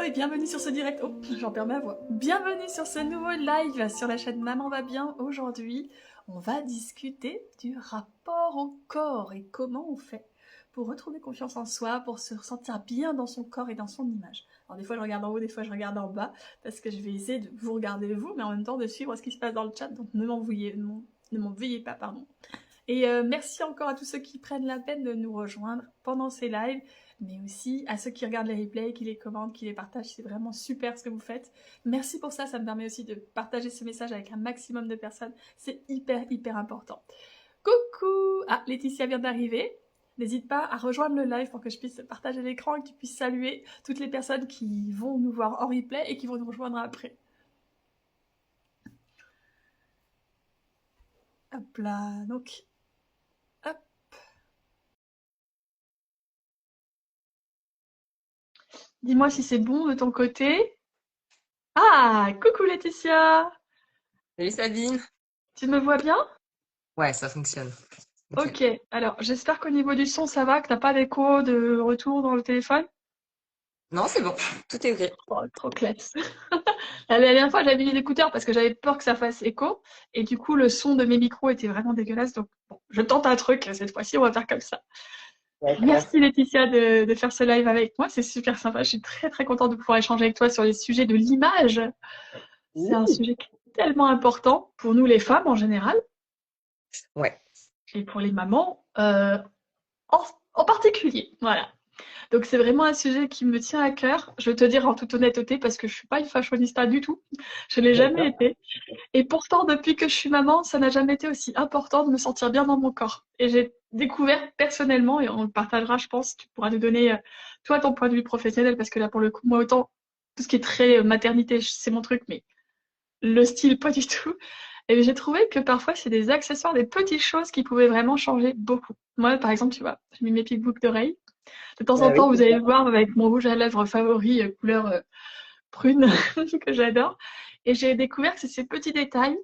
et bienvenue sur ce direct. Oh, j'en perds ma voix. Bienvenue sur ce nouveau live sur la chaîne Maman va bien. Aujourd'hui, on va discuter du rapport au corps et comment on fait pour retrouver confiance en soi, pour se ressentir bien dans son corps et dans son image. Alors des fois je regarde en haut, des fois je regarde en bas, parce que je vais essayer de vous regarder vous, mais en même temps de suivre ce qui se passe dans le chat, donc ne m'en veuillez pas, pardon. Et merci encore à tous ceux qui prennent la peine de nous rejoindre pendant ces lives, mais aussi à ceux qui regardent les replays, qui les commentent, qui les partagent. C'est vraiment super ce que vous faites. Merci pour ça, ça me permet aussi de partager ce message avec un maximum de personnes. C'est hyper important. Coucou! Ah, Laetitia vient d'arriver. N'hésite pas à rejoindre le live pour que je puisse partager l'écran et que tu puisses saluer toutes les personnes qui vont nous voir en replay et qui vont nous rejoindre après. Hop là, donc... Hop. Dis-moi si c'est bon de ton côté. Ah, coucou Laetitia! Salut Sabine. Tu me vois bien? Ouais, ça fonctionne. Nickel. Ok, alors j'espère qu'au niveau du son ça va, que t'as pas d'écho de retour dans le téléphone. Non, c'est bon. Tout est OK. Oh, trop classe. La dernière fois j'avais mis les écouteurs parce que j'avais peur que ça fasse écho et du coup le son de mes micros était vraiment dégueulasse donc bon, je tente un truc cette fois-ci, on va faire comme ça. D'accord. Merci Laetitia de faire ce live avec moi, c'est super sympa, je suis très contente de pouvoir échanger avec toi sur les sujets de l'image. C'est un Oui. sujet qui est tellement important pour nous les femmes en général Ouais. et pour les mamans en, en particulier. Voilà. Donc c'est vraiment un sujet qui me tient à cœur. Je vais te dire en toute honnêteté parce que je suis pas une fashionista du tout. Je l'ai jamais D'accord. été. Et pourtant, depuis que je suis maman, ça n'a jamais été aussi important de me sentir bien dans mon corps. Et j'ai découvert personnellement, et on le partagera, je pense, tu pourras nous donner, toi, ton point de vue professionnel, parce que là, pour le coup, moi, autant, tout ce qui est très maternité, c'est mon truc, mais le style, pas du tout. Et j'ai trouvé que parfois, c'est des accessoires, des petites choses qui pouvaient vraiment changer beaucoup. Moi, par exemple, tu vois, j'ai mis mes petites boucles d'oreilles. De temps en Ah oui, temps, vous c'est allez ça. le voir avec mon rouge à lèvres favori, couleur prune, que j'adore. Et j'ai découvert que c'est ces petits détails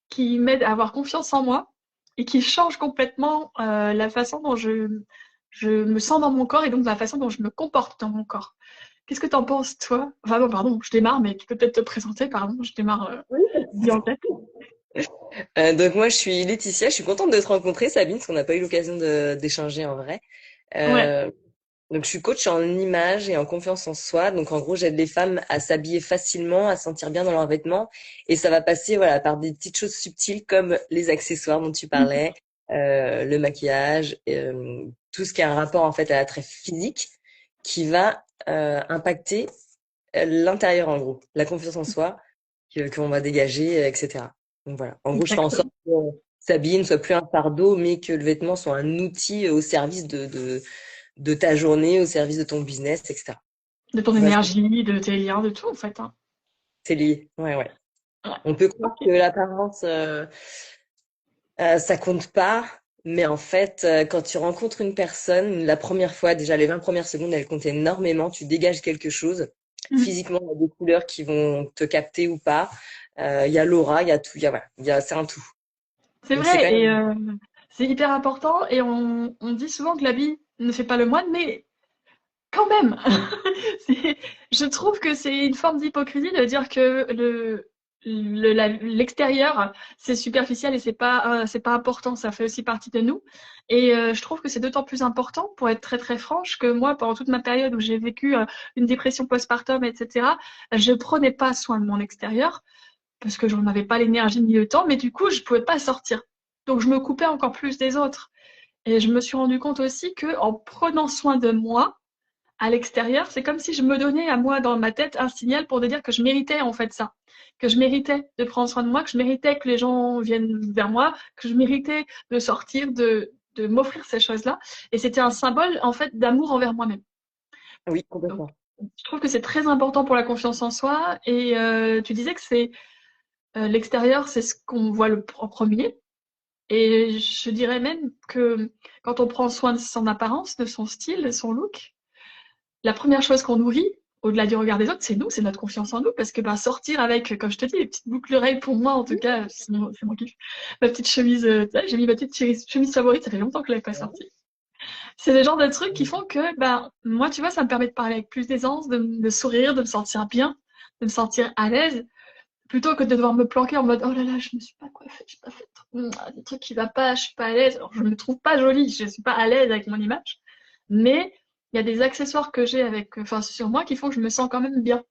qui m'aident à avoir confiance en moi et qui changent complètement la façon dont je me sens dans mon corps et donc la façon dont je me comporte dans mon corps. Qu'est-ce que t'en penses, toi? Enfin, non, pardon, je démarre, mais tu peux peut-être te présenter, pardon, je démarre Oui, pas de bien en souci. tête. Donc moi, je suis Laetitia. Je suis contente de te rencontrer, Sabine, parce qu'on n'a pas eu l'occasion d'échanger en vrai. Ouais. Euh, donc je suis coach en image et en confiance en soi. Donc en gros, j'aide les femmes à s'habiller facilement, à se sentir bien dans leurs vêtements. Et ça va passer voilà par des petites choses subtiles comme les accessoires dont tu parlais, le maquillage, tout ce qui a un rapport en fait à l'attrait physique qui va impacter l'intérieur en gros, la confiance en soi qu'on va dégager, etc. Donc voilà. En gros, je fais en sorte Exactement. que s'habiller ne soit plus un fardeau, mais que le vêtement soit un outil au service de ta journée, au service de ton business, etc. De ton Voilà ce que énergie, de tes liens, de tout, en fait, hein. c'est lié. Ouais, ouais. Ouais. On peut croire Ok. que l'apparence, ça compte pas, mais en fait, quand tu rencontres une personne, la première fois, déjà les 20 premières secondes, elles comptent énormément. Tu dégages quelque chose. Mhm. Physiquement, il y a des couleurs qui vont te capter ou pas. Il y a l'aura, il y a tout. Il y a, voilà, c'est un tout. C'est Donc c'est vrai, quand et même. c'est hyper important, et on dit souvent que l'habit ne fait pas le moine, mais quand même, je trouve que c'est une forme d'hypocrisie de dire que l'extérieur, c'est superficiel et c'est pas important, ça fait aussi partie de nous. Et je trouve que c'est d'autant plus important, pour être très franche, que moi, pendant toute ma période où j'ai vécu une dépression postpartum, etc., je prenais pas soin de mon extérieur parce que je n'avais pas l'énergie ni le temps, mais du coup, je pouvais pas sortir. Donc, je me coupais encore plus des autres. Et je me suis rendu compte aussi que en prenant soin de moi, à l'extérieur, c'est comme si je me donnais à moi dans ma tête un signal pour dire que je méritais en fait ça, que je méritais de prendre soin de moi, que je méritais que les gens viennent vers moi, que je méritais de sortir, de m'offrir ces choses-là. Et c'était un symbole en fait d'amour envers moi-même. Oui, Donc, complètement. je trouve que c'est très important pour la confiance en soi. Et tu disais que c'est l'extérieur, c'est ce qu'on voit en premier. Et je dirais même que quand on prend soin de son apparence, de son style, de son look, la première chose qu'on nourrit, au-delà du regard des autres, c'est nous, c'est notre confiance en nous. Parce que ben, sortir avec, comme je te dis, les petites boucles d'oreilles pour moi, en tout cas, c'est mon kiff. Ma petite chemise, j'ai mis ma petite chemise favorite, ça fait longtemps que je l'avais pas sortie. c'est le genre de trucs qui font que, ben, moi, tu vois, ça me permet de parler avec plus d'aisance, de sourire, de me sentir bien, de me sentir à l'aise, plutôt que de devoir me planquer en mode, oh là là, je me suis pas coiffée, j'ai pas fait des trucs qui va pas, je suis pas à l'aise. Alors, je me trouve pas jolie, je suis pas à l'aise avec mon image, mais il y a des accessoires que j'ai enfin, sur moi qui font que je me sens quand même bien.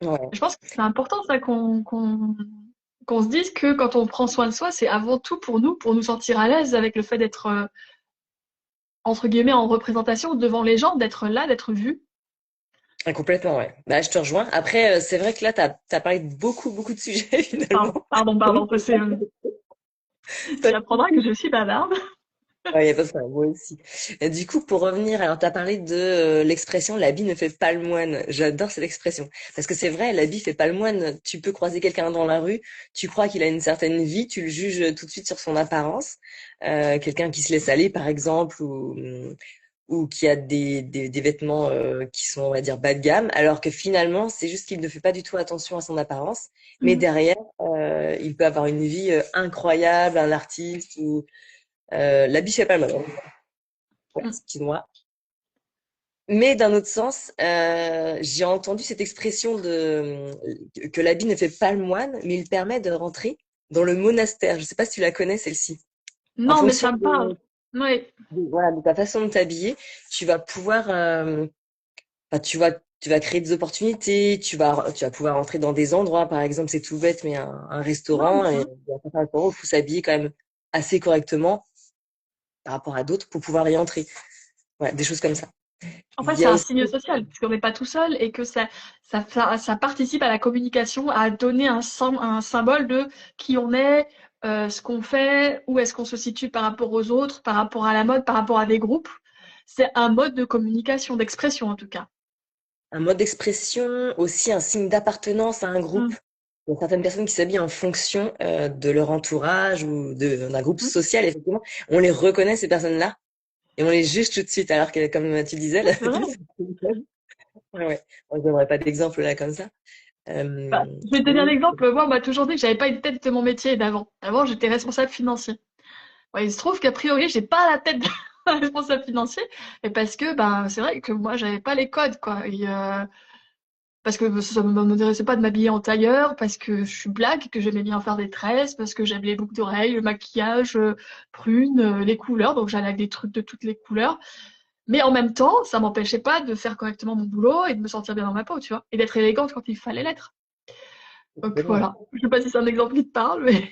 Ouais. Je pense que c'est important, ça, qu'on se dise que quand on prend soin de soi, c'est avant tout pour nous sentir à l'aise avec le fait d'être, entre guillemets, en représentation devant les gens, d'être là, d'être vu. Ah, complètement, ouais. Bah, je te rejoins. Après, c'est vrai que là, t'as parlé de beaucoup de sujets finalement. Pardon, tu apprendras que je suis bavarde. Ouais, y a pas de problème, moi aussi. Et du coup, pour revenir, alors tu as parlé de l'expression l'habit ne fait pas le moine. J'adore cette expression. Parce que c'est vrai, l'habit fait pas le moine. Tu peux croiser quelqu'un dans la rue, tu crois qu'il a une certaine vie, tu le juges tout de suite sur son apparence. Quelqu'un qui se laisse aller, par exemple, ou qui a des vêtements qui sont, on va dire, bas de gamme, alors que finalement, c'est juste qu'il ne fait pas du tout attention à son apparence. Mais Mhm. derrière, il peut avoir une vie incroyable, un artiste ou l'habit fait pas le moine. Ouais, Mhm. excuse-moi. Mais d'un autre sens, j'ai entendu cette expression que l'habit ne fait pas le moine, mais il permet de rentrer dans le monastère. Je ne sais pas si tu la connais, celle-ci. En Non, mais fonction ça me parle. Oui. voilà, de ta façon de t'habiller, tu vas pouvoir, enfin, tu vas créer des opportunités, tu vas pouvoir rentrer dans des endroits, par exemple, c'est tout bête, mais un Non, mais restaurant, c'est et vrai. il y a certains restaurants où il faut s'habiller quand même assez correctement par rapport à d'autres pour pouvoir y entrer. Voilà, des choses comme ça. En fait, Il y c'est a un aussi signe social, parce qu'on n'est pas tout seul et que ça participe à la communication, à donner un symbole de qui on est, ce qu'on fait, où est-ce qu'on se situe par rapport aux autres, par rapport à la mode, par rapport à des groupes. C'est un mode de communication, d'expression en tout cas. un mode d'expression, aussi un signe d'appartenance à un groupe. Mm. Il y a certaines personnes qui s'habillent en fonction de leur entourage ou d'un groupe Mm. social, effectivement. On les reconnaît, ces personnes-là, et on les juge tout de suite, alors que, comme tu disais, Ouais, là, c'est vrai. ouais, ouais. On ne donnerait pas d'exemple là comme ça. Bah, je vais te donner un Oui, exemple. Moi, on m'a toujours dit que j'avais pas une tête de mon métier d'avant. Avant, j'étais responsable financier. Ouais, il se trouve qu'a priori, j'ai pas la tête d'un responsable financier, et parce que ben c'est vrai que moi j'avais pas les codes quoi. Parce que ça ne m'intéressait pas de m'habiller en tailleur, parce que je suis black, et que j'aimais bien faire des tresses, parce que j'aime les boucles d'oreilles, le maquillage, prune, les couleurs, donc j'allais avec des trucs de toutes les couleurs. Mais en même temps, ça m'empêchait pas de faire correctement mon boulot et de me sentir bien dans ma peau, tu vois, et d'être élégante quand il fallait l'être. Donc complètement. voilà. Je sais pas si c'est un exemple qui te parle, mais.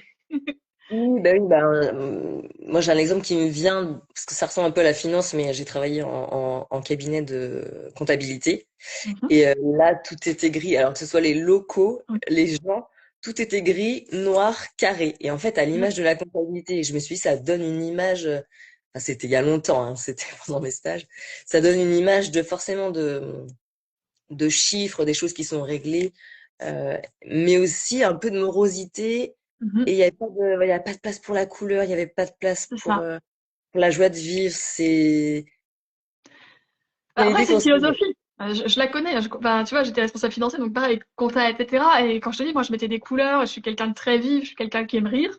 Moi j'ai un exemple qui me vient, parce que ça ressemble un peu à la finance, mais j'ai travaillé en cabinet de comptabilité. Mhm. Et là, tout était gris. Alors que ce soit les locaux, Oui. les gens, tout était gris, noir, carré. Et en fait, à Mm. l'image de la comptabilité, je me suis dit, ça donne une image, enfin, c'était il y a longtemps, hein, c'était pendant mes stages, ça donne une image de forcément de chiffres, des choses qui sont réglées, mais aussi un peu de morosité. Et Mhm. il y avait pas de place pour la couleur, il n'y avait pas de place C'est ça. pour la joie de vivre. C'est Après, l'idée c'est une qu'on se fait. philosophie. Je la connais. Enfin, tu vois, j'étais responsable financier, donc pareil, compta, etc. Et quand je te dis, moi, je mettais des couleurs, je suis quelqu'un de très vif, je suis quelqu'un qui aime rire.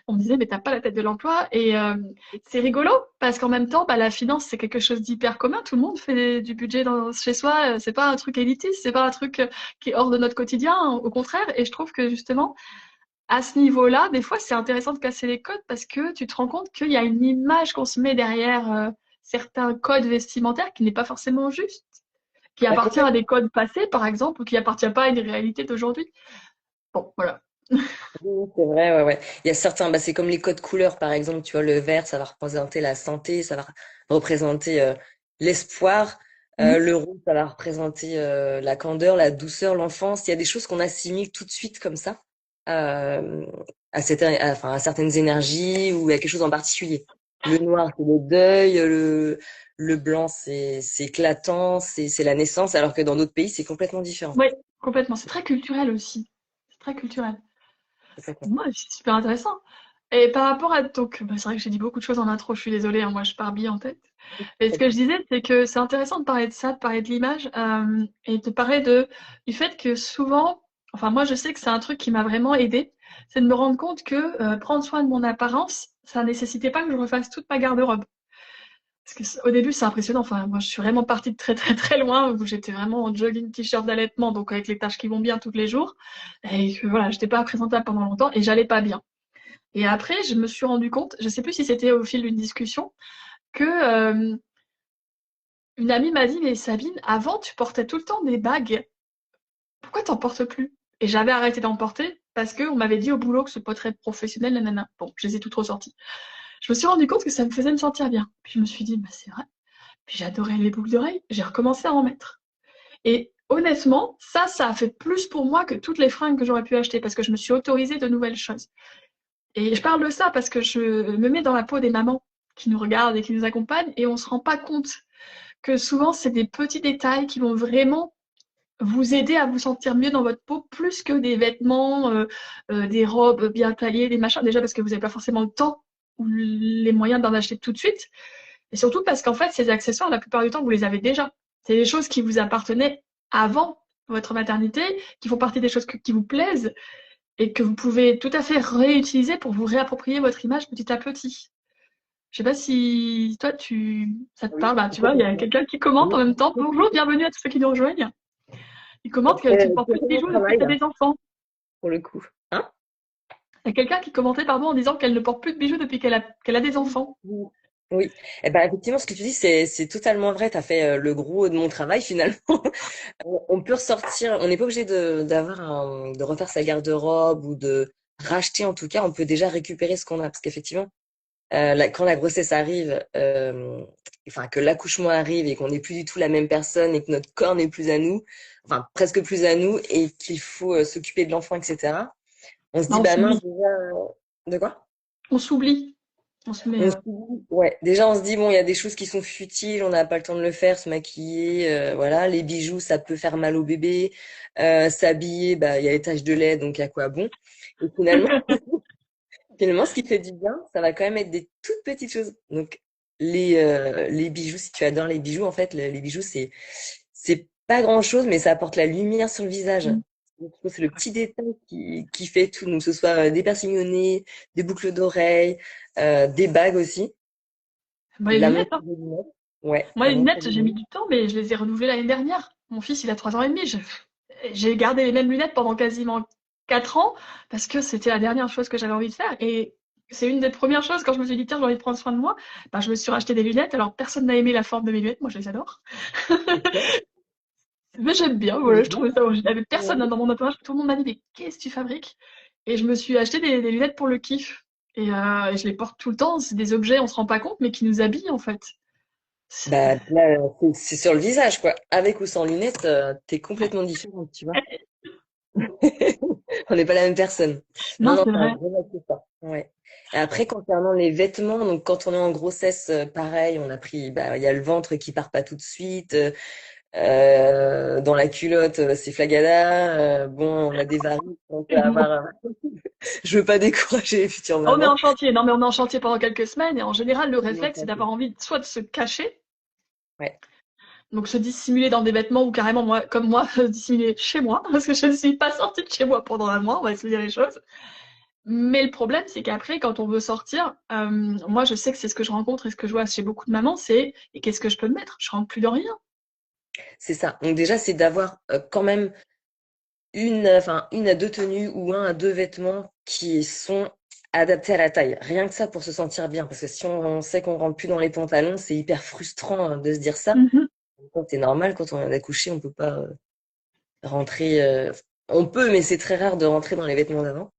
On me disait, mais t'as pas la tête de l'emploi. Et c'est rigolo, parce qu'en même temps, bah, la finance, c'est quelque chose d'hyper commun. Tout le monde fait du budget chez soi. C'est pas un truc élitiste, c'est pas un truc qui est hors de notre quotidien, au contraire. Et je trouve que justement, à ce niveau-là, des fois, c'est intéressant de casser les codes parce que tu te rends compte qu'il y a une image qu'on se met derrière certains codes vestimentaires qui n'est pas forcément juste, qui Bah, appartient à des codes passés, par exemple, ou qui appartient pas à une réalité d'aujourd'hui. Bon, voilà. oui, c'est vrai, ouais, ouais. Il y a certains, bah, c'est comme les codes couleurs, par exemple, tu vois, le vert, ça va représenter la santé, ça va représenter l'espoir. Mhm. Le rouge, ça va représenter la candeur, la douceur, l'enfance. Il y a des choses qu'on assimile tout de suite comme ça euh, enfin, à certaines énergies ou à quelque chose en particulier. Le noir, c'est le deuil, le blanc, c'est éclatant, c'est la naissance, alors que dans d'autres pays, c'est complètement différent. Oui, complètement. C'est très culturel aussi. C'est très culturel. Moi, c'est super intéressant. Et par rapport à... Donc, bah, c'est vrai que j'ai dit beaucoup de choses en intro, je suis désolée, hein, moi je pars bille en tête. Et ce que je disais, c'est que c'est intéressant de parler de ça, de parler de l'image, et de parler du fait que souvent, enfin moi je sais que c'est un truc qui m'a vraiment aidée, c'est de me rendre compte que prendre soin de mon apparence, ça nécessitait pas que je refasse toute ma garde-robe. Parce que au début, c'est impressionnant. Enfin, moi, je suis vraiment partie de très, très, très loin, où j'étais vraiment en jogging, t-shirt d'allaitement, donc avec les tâches qui vont bien tous les jours. Et que voilà, j'étais pas présentable pendant longtemps et j'allais pas bien. Et après, je me suis rendu compte, je sais plus si c'était au fil d'une discussion, que une amie m'a dit, mais Sabine, avant, tu portais tout le temps des bagues. Pourquoi t'en portes plus? Et j'avais arrêté d'en porter parce qu'on m'avait dit au boulot que c'est pas très professionnel, nanana. Bon, je les ai toutes ressorties. Je me suis rendu compte que ça me faisait me sentir bien. Puis je me suis dit, bah c'est vrai. Puis j'adorais les boucles d'oreilles. J'ai recommencé à en mettre. Et honnêtement, ça a fait plus pour moi que toutes les fringues que j'aurais pu acheter parce que je me suis autorisée de nouvelles choses. Et je parle de ça parce que je me mets dans la peau des mamans qui nous regardent et qui nous accompagnent et on se rend pas compte que souvent c'est des petits détails qui vont vraiment vous aider à vous sentir mieux dans votre peau plus que des vêtements, des robes bien taillées, des machins. Déjà parce que vous n'avez pas forcément le temps ou les moyens d'en acheter tout de suite. Et surtout parce qu'en fait, ces accessoires, la plupart du temps, vous les avez déjà. C'est des choses qui vous appartenaient avant votre maternité, qui font partie des choses qui vous plaisent et que vous pouvez tout à fait réutiliser pour vous réapproprier votre image petit à petit. Je sais pas si toi, ça te Oui, parle. Bah, tu vois, il y a complètement. quelqu'un qui commente Oui, en même temps. Bonjour, bienvenue à tous ceux qui nous rejoignent. Il commente que après, tu ne portes c'est plus de vraiment bijoux depuis que travail, tu as hein, des enfants. pour le coup. Hein? Il y a quelqu'un qui commentait, pardon, en disant qu'elle ne porte plus de bijoux depuis qu'elle a des enfants. Oui. Oui. Eh ben, effectivement, ce que tu dis, c'est totalement vrai. Tu as fait le gros de mon travail, finalement. On peut ressortir, on n'est pas obligé de refaire sa garde-robe ou de racheter, en tout cas, on peut déjà récupérer ce qu'on a. Parce qu'effectivement, quand la grossesse arrive, enfin, que l'accouchement arrive et qu'on n'est plus du tout la même personne et que notre corps n'est plus à nous, enfin, presque plus à nous et qu'il faut s'occuper de l'enfant, etc. On se Bah, dit, on bah mince, s'oublie. déjà, de quoi? On s'oublie. On se met. On se dit, ouais, déjà on se dit, bon, il y a des choses qui sont futiles, on n'a pas le temps de le faire, se maquiller, voilà, les bijoux, ça peut faire mal au bébé, s'habiller, bah, il y a les taches de lait, donc à quoi bon? Et finalement, finalement, ce qui fait du bien, ça va quand même être des toutes petites choses. Donc, les bijoux, si tu adores les bijoux, en fait, les bijoux, c'est pas grand-chose, mais ça apporte la lumière sur le visage. Je trouve que c'est le petit détail qui fait tout. Donc, que ce soit des piercings au nez, des boucles d'oreilles, des bagues aussi, Bah, les la lunettes, montre hein. de lunettes. Ouais, Moi, la les montre lunettes, de j'ai mis lunettes. du temps, mais je les ai renouvelées l'année dernière. Mon fils, il a 3 ans et demi. J'ai gardé les mêmes lunettes pendant quasiment 4 ans parce que c'était la dernière chose que j'avais envie de faire. Et c'est une des premières choses quand je me suis dit, tiens, j'ai envie de prendre soin de moi. Bah, je me suis racheté des lunettes. Alors, personne n'a aimé la forme de mes lunettes. Moi, je les adore. Ok. Mais j'aime bien. C'est Voilà, je bien. trouvais ça original. Il n'y avait personne Ouais. hein, dans mon entourage. Tout le monde m'a dit, mais qu'est-ce que tu fabriques? Et je me suis acheté des lunettes pour le kiff. Et je les porte tout le temps. C'est des objets, on se rend pas compte, mais qui nous habillent, en fait. Bah, là, c'est sur le visage, quoi. Avec ou sans lunettes, t'es complètement différente, tu vois. On n'est pas la même personne. Non, Non, non, c'est c'est un vrai. vrai accessoire. Ouais. Et après, concernant les vêtements, donc quand on est en grossesse, pareil, on a pris, bah, il y a le ventre qui part pas tout de suite. Dans la culotte, c'est flagada. Bon, on a des varices, on peut avoir. Je veux pas décourager les futures On est en mamans. chantier. Non, mais on est en chantier pendant quelques semaines. Et en général, le Non, réflexe, ça, c'est d'avoir envie soit de se cacher, ouais, donc se dissimuler dans des vêtements ou carrément, moi, comme moi, se dissimuler chez moi, parce que je ne suis pas sortie de chez moi pendant un mois, on va se dire les choses. Mais le problème, c'est qu'après, quand on veut sortir, moi, je sais que c'est ce que je rencontre et ce que je vois chez beaucoup de mamans, c'est et qu'est-ce que je peux me mettre? Je rentre plus dans rien. c'est ça. Donc déjà, c'est d'avoir quand même une à deux tenues ou un à deux vêtements qui sont adaptés à la taille. Rien que ça pour se sentir bien. Parce que si on sait qu'on rentre plus dans les pantalons, c'est hyper frustrant hein, de se dire ça. Mhm, C'est normal, quand on vient d'accoucher, on peut pas rentrer. On peut, mais c'est très rare de rentrer dans les vêtements d'avant.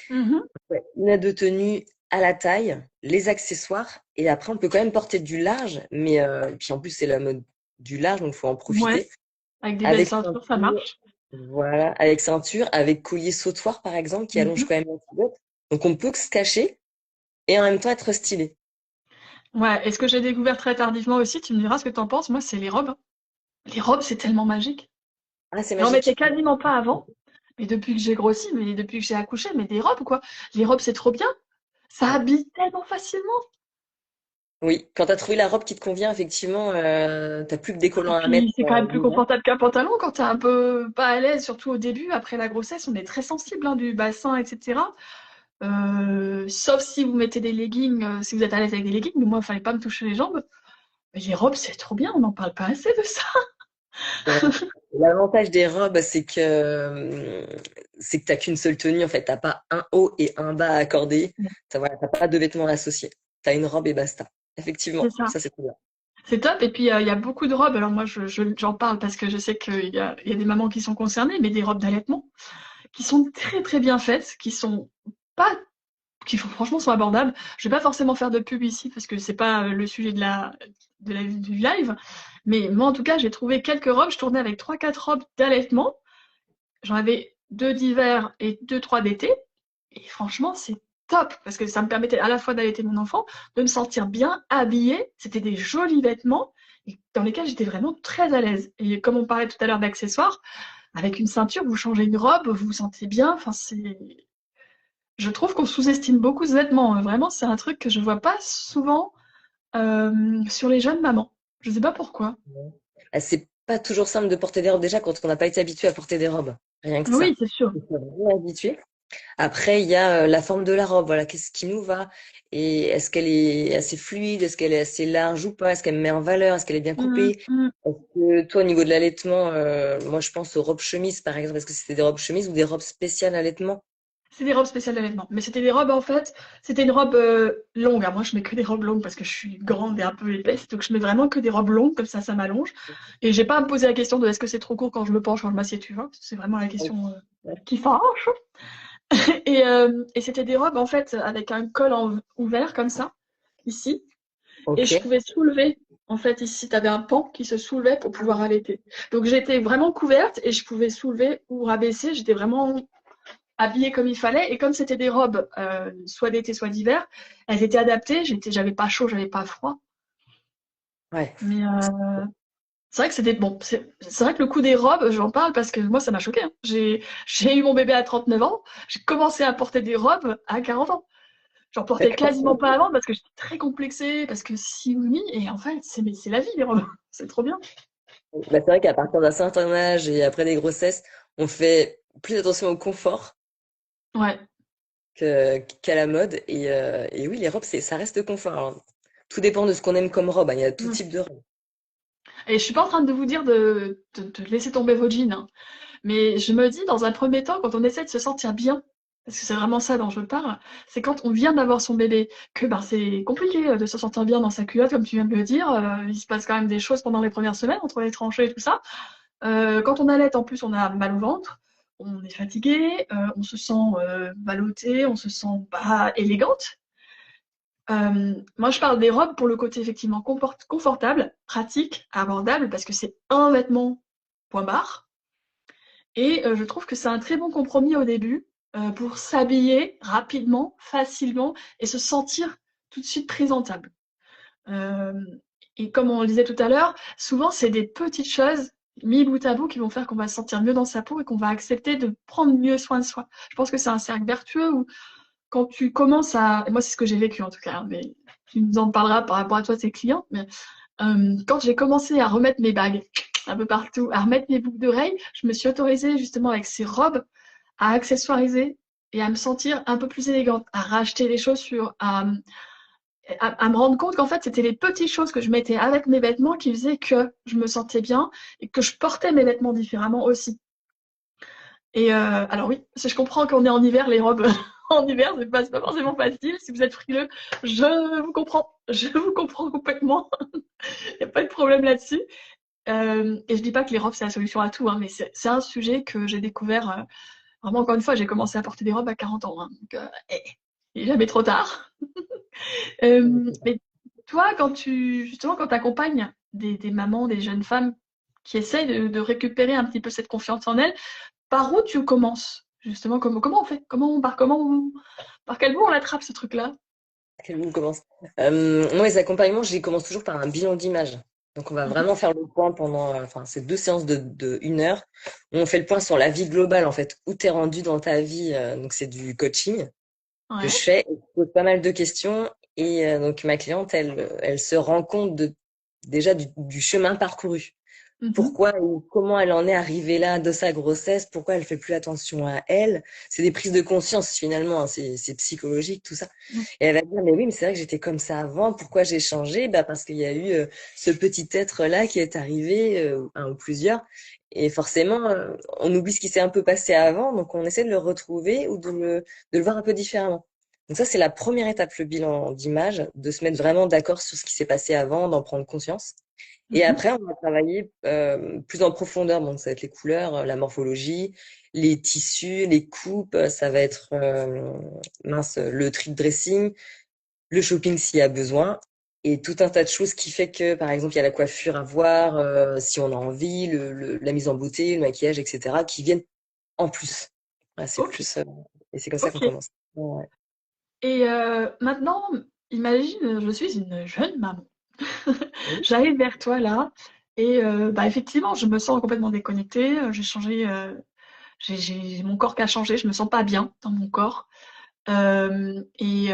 mhm. Ouais, une à deux tenues à la taille, les accessoires. Et après, on peut quand même porter du large. Mais puis en plus, c'est la mode du large, donc il faut en Ouais, profiter. avec des belles Avec ceintures, ça ceinture, marche. voilà, avec ceinture, avec collier sautoir par exemple, qui allonge Mhm. quand même la culotte. Donc on peut se cacher et en même temps être stylé. Ouais, et ce que j'ai découvert très tardivement aussi, tu me diras ce que t'en penses, moi, c'est les robes, hein. Les robes, c'est tellement magique. Ah, c'est J'en mettais magique. quasiment pas avant, mais depuis que j'ai grossi, mais depuis que j'ai accouché, mais des robes, quoi. Les robes, c'est trop bien. Ça Ouais. habille tellement facilement. Oui, quand t'as trouvé la robe qui te convient, effectivement, t'as plus que des Et collants à mettre puis, c'est quand même plus l'hiver. confortable qu'un pantalon quand t'es un peu pas à l'aise, surtout au début, après la grossesse, on est très sensible, hein, du bassin, etc. Sauf si vous mettez des leggings, si vous êtes à l'aise avec des leggings, mais moi, il fallait pas me toucher les jambes. Mais les robes, c'est trop bien, on n'en parle pas assez de ça. Ouais. L'avantage des robes, c'est que t'as qu'une seule tenue en fait. T'as pas un haut et un bas à accorder. Voilà, t'as pas de vêtements associés. T'as une robe et basta. C'est Effectivement, ça. ça c'est trop bien. C'est top. Et puis, il y a beaucoup de robes. Alors, moi, j'en parle parce que je sais qu'il y a des mamans qui sont concernées, mais des robes d'allaitement qui sont très, très bien faites, qui sont pas, franchement, sont abordables. Je vais pas forcément faire de pub ici parce que c'est pas le sujet du live. Mais moi, en tout cas, j'ai trouvé quelques robes. Je tournais avec trois, quatre robes d'allaitement. J'en avais deux d'hiver et deux, trois d'été. Et franchement, c'est top parce que ça me permettait à la fois d'allaiter mon enfant, de me sentir bien habillée. C'était des jolis vêtements et dans lesquels j'étais vraiment très à l'aise. Et comme on parlait tout à l'heure d'accessoires, avec une ceinture, vous changez une robe, vous vous sentez bien. Enfin, je trouve qu'on sous-estime beaucoup ce vêtement. Vraiment, c'est un truc que je vois pas souvent sur les jeunes mamans. Je sais pas pourquoi. C'est pas toujours simple de porter des robes déjà quand on n'a pas été habitué à porter des robes. Rien que ça. Oui, c'est sûr. Il faut être vraiment habitué. Après, il y a la forme de la robe. Voilà, qu'est-ce qui nous va? Et est-ce qu'elle est assez fluide? Est-ce qu'elle est assez large ou pas? Est-ce qu'elle me met en valeur? Est-ce qu'elle est bien Mm, coupée? mm. Est-ce que toi, au niveau de l'allaitement, moi, je pense aux robes chemises, par exemple. Est-ce que c'était des robes chemises ou des robes spéciales allaitement? C'est des robes spéciales d'allaitement. Mais c'était des robes, en fait, c'était une robe longue. Alors, moi, je mets que des robes longues parce que je suis grande et un peu épaisse. Donc, je mets vraiment que des robes longues, comme ça m'allonge. Et j'ai pas à me poser la question de est-ce que c'est trop court quand je me penche, quand je m'assieds, tu vois. C'est vraiment la question qui fâche. Et c'était des robes, en fait, avec un col ouvert, comme ça, ici. Et Ok. je pouvais soulever. En fait, ici, tu avais un pan qui se soulevait pour pouvoir allaiter. Donc, j'étais vraiment couverte et je pouvais soulever ou rabaisser. J'étais vraiment habillée comme il fallait. Et comme c'était des robes, soit d'été, soit d'hiver, elles étaient adaptées. J'avais pas chaud, j'avais pas froid. Ouais. Mais c'est vrai que c'était bon. C'est vrai que le coup des robes, j'en parle parce que moi, ça m'a choqué. Hein. J'ai eu mon bébé à 39 ans. J'ai commencé à porter des robes à 40 ans. J'en portais quasiment pas avant parce que j'étais très complexée, parce que si oui, et en fait, c'est la vie, les robes. C'est trop bien. Bah, c'est vrai qu'à partir d'un certain âge et après des grossesses, on fait plus attention au confort Ouais. qu'à la mode. Et oui, les robes, ça reste confort. Alors, tout dépend de ce qu'on aime comme robe, hein. Il y a tout Mm. type de robe. Et je suis pas en train de vous dire de laisser tomber vos jeans, hein. Mais je me dis, dans un premier temps, quand on essaie de se sentir bien, parce que c'est vraiment ça dont je parle, c'est quand on vient d'avoir son bébé, que ben, c'est compliqué de se sentir bien dans sa culotte, comme tu viens de le dire. Il se passe quand même des choses pendant les premières semaines, entre les tranchées et tout ça. Quand on allait, en plus, on a mal au ventre, on est fatigué, on se sent ballottée, on se sent pas élégante. Moi, je parle des robes pour le côté effectivement confortable, pratique, abordable, parce que c'est un vêtement, point barre. Et je trouve que c'est un très bon compromis au début pour s'habiller rapidement, facilement et se sentir tout de suite présentable. Euh, et comme on le disait tout à l'heure, souvent c'est des petites choses mis bout à bout qui vont faire qu'on va se sentir mieux dans sa peau et qu'on va accepter de prendre mieux soin de soi. Je pense que c'est un cercle vertueux où quand tu commences à... Et moi c'est ce que j'ai vécu en tout cas, hein, mais tu nous en parleras par rapport à toi, tes clients, mais quand j'ai commencé à remettre mes bagues un peu partout, à remettre mes boucles d'oreilles, je me suis autorisée justement avec ces robes à accessoiriser et à me sentir un peu plus élégante, à racheter les chaussures, à me rendre compte qu'en fait, c'était les petites choses que je mettais avec mes vêtements qui faisaient que je me sentais bien et que je portais mes vêtements différemment aussi. Et alors oui, si je comprends qu'on est en hiver, les robes en hiver, c'est pas forcément facile. Si vous êtes frileux, je vous comprends. Je vous comprends complètement. Il n'y a pas de problème là-dessus. Et je dis pas que les robes, c'est la solution à tout, hein, mais c'est un sujet que j'ai découvert. Vraiment, encore une fois, j'ai commencé à porter des robes à 40 ans. Hein, donc, il est jamais trop tard. Mais toi, justement, quand tu accompagnes des mamans, des jeunes femmes qui essayent de récupérer un petit peu cette confiance en elles, par où tu commences? Justement, comment on fait? Par quel bout on l'attrape, ce truc-là? Quel bout on commence? Moi, les accompagnements, je les commence toujours par un bilan d'image. Donc, on va Mhm. vraiment faire le point pendant, enfin, ces 2 séances de 1 heure. Où on fait le point sur la vie globale, en fait, où t'es rendu dans ta vie. Donc, c'est du coaching que je Ouais. fais. Je pose pas mal de questions. Et donc, ma cliente, elle se rend compte déjà du chemin parcouru. Mhm. pourquoi ou comment elle en est arrivée là de sa grossesse, pourquoi elle fait plus attention à elle. C'est des prises de conscience finalement, hein, c'est psychologique tout ça. Mhm. Et elle va dire, mais oui, mais c'est vrai que j'étais comme ça avant, pourquoi j'ai changé? Bah parce qu'il y a eu ce petit être-là qui est arrivé, un ou plusieurs. Et forcément, on oublie ce qui s'est un peu passé avant, donc on essaie de le retrouver ou de le voir un peu différemment. Donc ça, c'est la première étape, le bilan d'image, de se mettre vraiment d'accord sur ce qui s'est passé avant, d'en prendre conscience. Et Mhm. après, on va travailler plus en profondeur. Donc, ça va être les couleurs, la morphologie, les tissus, les coupes. Ça va être le tri de dressing, le shopping s'il y a besoin, et tout un tas de choses qui fait que, par exemple, il y a la coiffure à voir, si on a envie, la mise en beauté, le maquillage, etc., qui viennent en plus. Voilà, c'est Ok, plus et c'est comme ça qu'on ok. commence. Ouais. Et maintenant, imagine, je suis une jeune maman. Oui. J'arrive vers toi là, et bah, effectivement, je me sens complètement déconnectée. J'ai changé, j'ai mon corps qui a changé. Je me sens pas bien dans mon corps. Et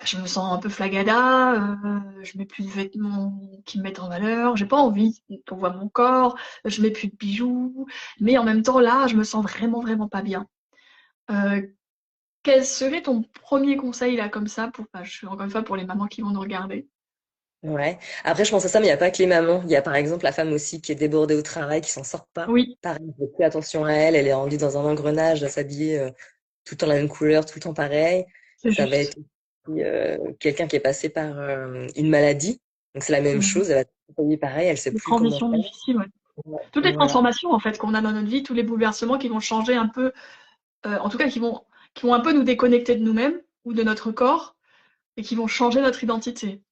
je me sens un peu flagada. Je mets plus de vêtements qui me mettent en valeur. J'ai pas envie qu'on voit mon corps. Je mets plus de bijoux. Mais en même temps, là, je me sens vraiment, vraiment pas bien. Euh, Quel serait ton premier conseil là comme ça pour, bah, encore une fois pour les mamans qui vont nous regarder? Ouais. Après, je pense à ça, mais il n'y a pas que les mamans. Il y a par exemple la femme aussi qui est débordée au travail, qui s'en sort pas. Oui, Pareil, elle fait plus attention à elle. Elle est rendue dans un engrenage, à s'habiller tout le temps la même couleur, tout le temps pareil. c'est Ça va juste. être aussi, quelqu'un qui est passé par une maladie. Donc c'est la même Mhm. chose. Elle va travailler pareil. Elle sait Des plus comment transitions faire. difficiles, ouais. Ouais, Toutes les voilà. transformations en fait qu'on a dans notre vie, tous les bouleversements qui vont changer un peu, en tout cas qui vont un peu nous déconnecter de nous-mêmes ou de notre corps et qui vont changer notre identité.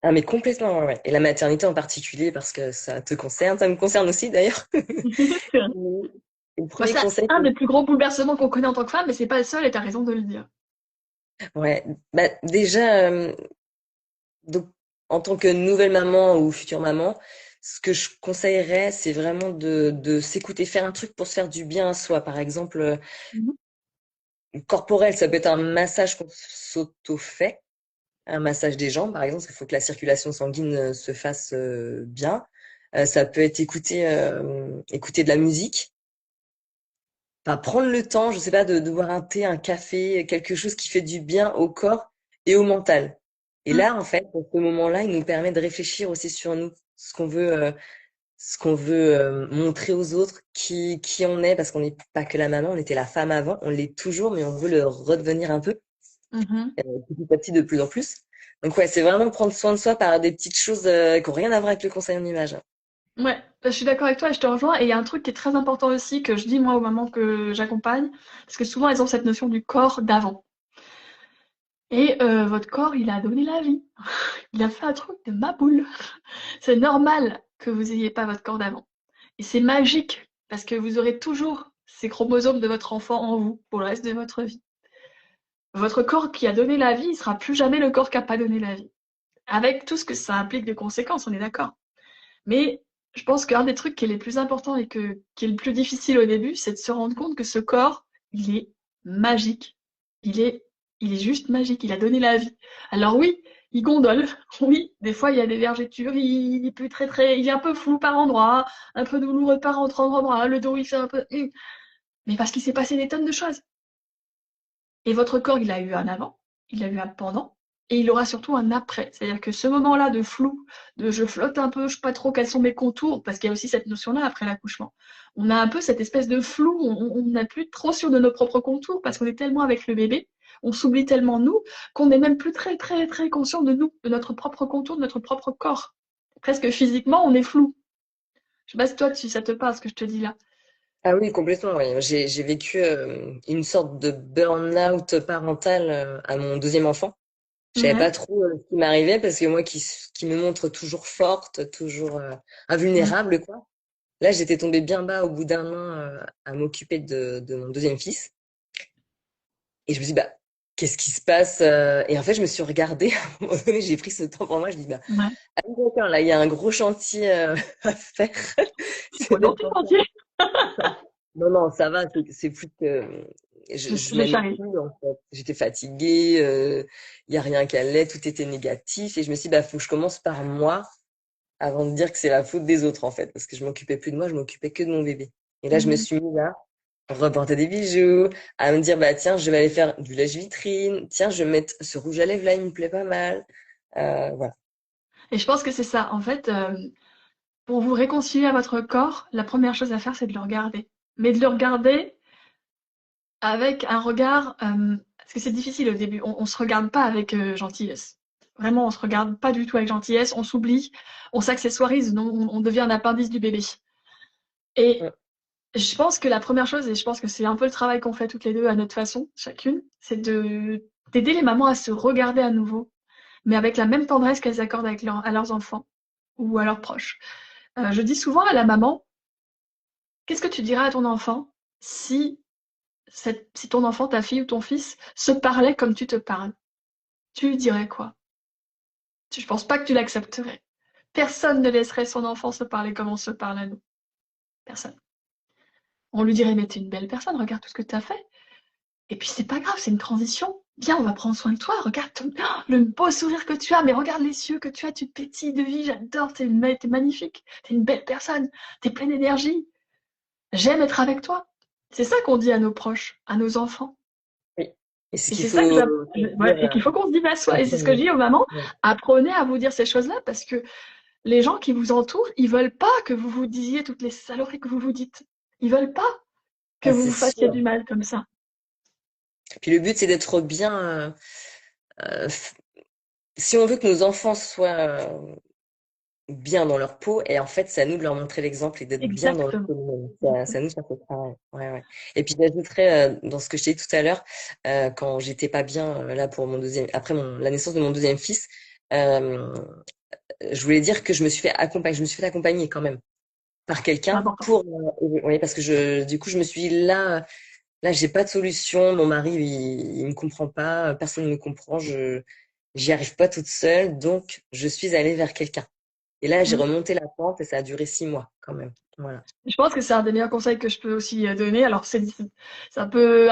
Ah, mais complètement, ouais, ouais. Et la maternité en particulier, parce que ça te concerne. Ça me concerne aussi d'ailleurs. C'est vrai. Et le Bah, premier c'est conseil, un des plus gros bouleversements qu'on connaît en tant que femme, mais c'est pas le seul et t'as raison de le dire. ouais, bah, déjà, donc, en tant que nouvelle maman ou future maman, ce que je conseillerais, c'est vraiment de s'écouter, faire un truc pour se faire du bien à soi. Par exemple, Mhm. corporel, ça peut être un massage qu'on s'auto-fait, un massage des jambes, par exemple. Il faut que la circulation sanguine se fasse bien. Ça peut être écouter de la musique. Enfin, prendre le temps, je sais pas, de boire un thé, un café, quelque chose qui fait du bien au corps et au mental. Et Mm. là, en fait, à ce moment-là, il nous permet de réfléchir aussi sur nous, ce qu'on veut montrer aux autres, qui on est, parce qu'on n'est pas que la maman, on était la femme avant, on l'est toujours, mais on veut le redevenir un peu, Mhm. petit à petit, de plus en plus. Donc ouais, c'est vraiment prendre soin de soi par des petites choses qui n'ont rien à voir avec le conseil en image. Ouais, bah, je suis d'accord avec toi et je te rejoins. Et il y a un truc qui est très important aussi que je dis moi aux mamans que j'accompagne, parce que souvent elles ont cette notion du corps d'avant. Et votre corps, il a donné la vie. Il a fait un truc de ma boule. C'est normal que vous ayez pas votre corps d'avant. Et c'est magique parce que vous aurez toujours ces chromosomes de votre enfant en vous pour le reste de votre vie. Votre corps qui a donné la vie, il sera plus jamais le corps qui a pas donné la vie. Avec tout ce que ça implique de conséquences, on est d'accord. Mais je pense qu'un des trucs qui est les plus importants et qui est le plus difficile au début, c'est de se rendre compte que ce corps, il est magique. Il est, il est juste magique. Il a donné la vie. Alors oui, il gondole. Oui, des fois, il y a des vergetures. Il est plus il est un peu flou par endroits, un peu douloureux par autre endroit. Le dos, il fait un peu, mais parce qu'il s'est passé des tonnes de choses. Et votre corps, il a eu un avant, il a eu un pendant, et il aura surtout un après. C'est-à-dire que ce moment-là de flou, de je flotte un peu, je sais pas trop quels sont mes contours, parce qu'il y a aussi cette notion-là après l'accouchement. On a un peu cette espèce de flou, on n'est plus trop sûr de nos propres contours, parce qu'on est tellement avec le bébé, on s'oublie tellement nous, qu'on n'est même plus très très très conscient de nous, de notre propre contour, de notre propre corps. Presque physiquement, on est flou. Je sais pas si toi, si ça te parle, ce que je te dis là. Ah oui, complètement, oui. J'ai vécu une sorte de burn-out parental à mon deuxième enfant. Je savais pas Ouais. trop ce qui m'arrivait parce que moi qui me montre toujours forte, toujours Mm. invulnérable, quoi. Là, j'étais tombée bien bas au bout d'un an à m'occuper de mon deuxième fils. Et je me suis dit, bah, qu'est-ce qui se passe? Et en fait, je me suis regardée. À un moment donné, j'ai pris ce temps pour moi. Je dis, bah, Ouais. ah oui, d'accord, là, il y a un gros chantier à faire. Il C'est faut dans d'être tes en sentiers. Non, non, ça va, c'est plus que je Je l'aimais charrie. plus en fait. J'étais fatiguée, il y a rien qui allait, tout était négatif et je me suis dit bah faut que je commence par moi avant de dire que c'est la faute des autres, en fait, parce que je m'occupais plus de moi, je m'occupais que de mon bébé. Et là, je me Mhm. suis mise à reporter des bijoux, à me dire, bah tiens, je vais aller faire du lèche-vitrine, tiens, je vais mettre ce rouge à lèvres là, il me plaît pas mal. Voilà. Et je pense que c'est ça. En fait, pour vous réconcilier à votre corps, la première chose à faire, c'est de le regarder. Mais de le regarder avec un regard, parce que c'est difficile au début. On se regarde pas avec gentillesse. Vraiment, on se regarde pas du tout avec gentillesse. On s'oublie, on s'accessoirise, on devient un appendice du bébé. Et Mm. je pense que la première chose, et je pense que c'est un peu le travail qu'on fait toutes les deux à notre façon, chacune, c'est de d'aider les mamans à se regarder à nouveau, mais avec la même tendresse qu'elles accordent avec à leurs enfants ou à leurs proches. Je dis souvent à la maman, qu'est-ce que tu dirais à ton enfant si, si ton enfant, ta fille ou ton fils se parlait comme tu te parles? Tu lui dirais quoi? Je pense pas que tu l'accepterais. Personne ne laisserait son enfant se parler comme on se parle à nous. Personne. On lui dirait, mais t'es une belle personne, regarde tout ce que t'as fait. Et puis c'est pas grave, c'est une transition. Viens, on va prendre soin de toi. Regarde le beau sourire que tu as, mais regarde les yeux que tu as, tu pétilles de vie, j'adore, t'es magnifique, t'es une belle personne, t'es pleine d'énergie. J'aime être avec toi. C'est ça qu'on dit à nos proches, à nos enfants. Oui. Et ce Et qu'il c'est ça que faut ouais, dire et qu'il faut qu'on se dise à soi. en Et c'est ce que je premier. dis aux mamans, Ouais. apprenez à vous dire ces choses-là parce que les gens qui vous entourent, ils veulent pas que vous vous disiez toutes les saloperies que vous vous dites. Ils veulent pas que Ah, vous c'est vous fassiez sûr. du mal comme ça. Puis le but, c'est d'être bien. Euh, f- Si on veut que nos enfants soient bien dans leur peau, et en fait, c'est à nous de leur montrer l'exemple et d'être bien dans leur Exactement. peau nous-mêmes. C'est à nous de faire ce travail. Ouais, ouais. Et puis j'ajouterais dans ce que je t'ai dit tout à l'heure, quand j'étais pas bien là pour mon deuxième, après la naissance de mon deuxième fils, euh, je voulais dire que je me suis fait accompagner quand même par C'est quelqu'un important. pour, oui, parce que du coup, je me suis dit là, j'ai pas de solution. Mon mari, il me comprend pas, personne ne me comprend, j'y arrive pas toute seule, donc je suis allée vers quelqu'un. Et là, j'ai Mm. remonté la pente et ça a duré 6 mois quand même. Voilà. Je pense que c'est un des meilleurs conseils que je peux aussi donner. Alors, c'est un peu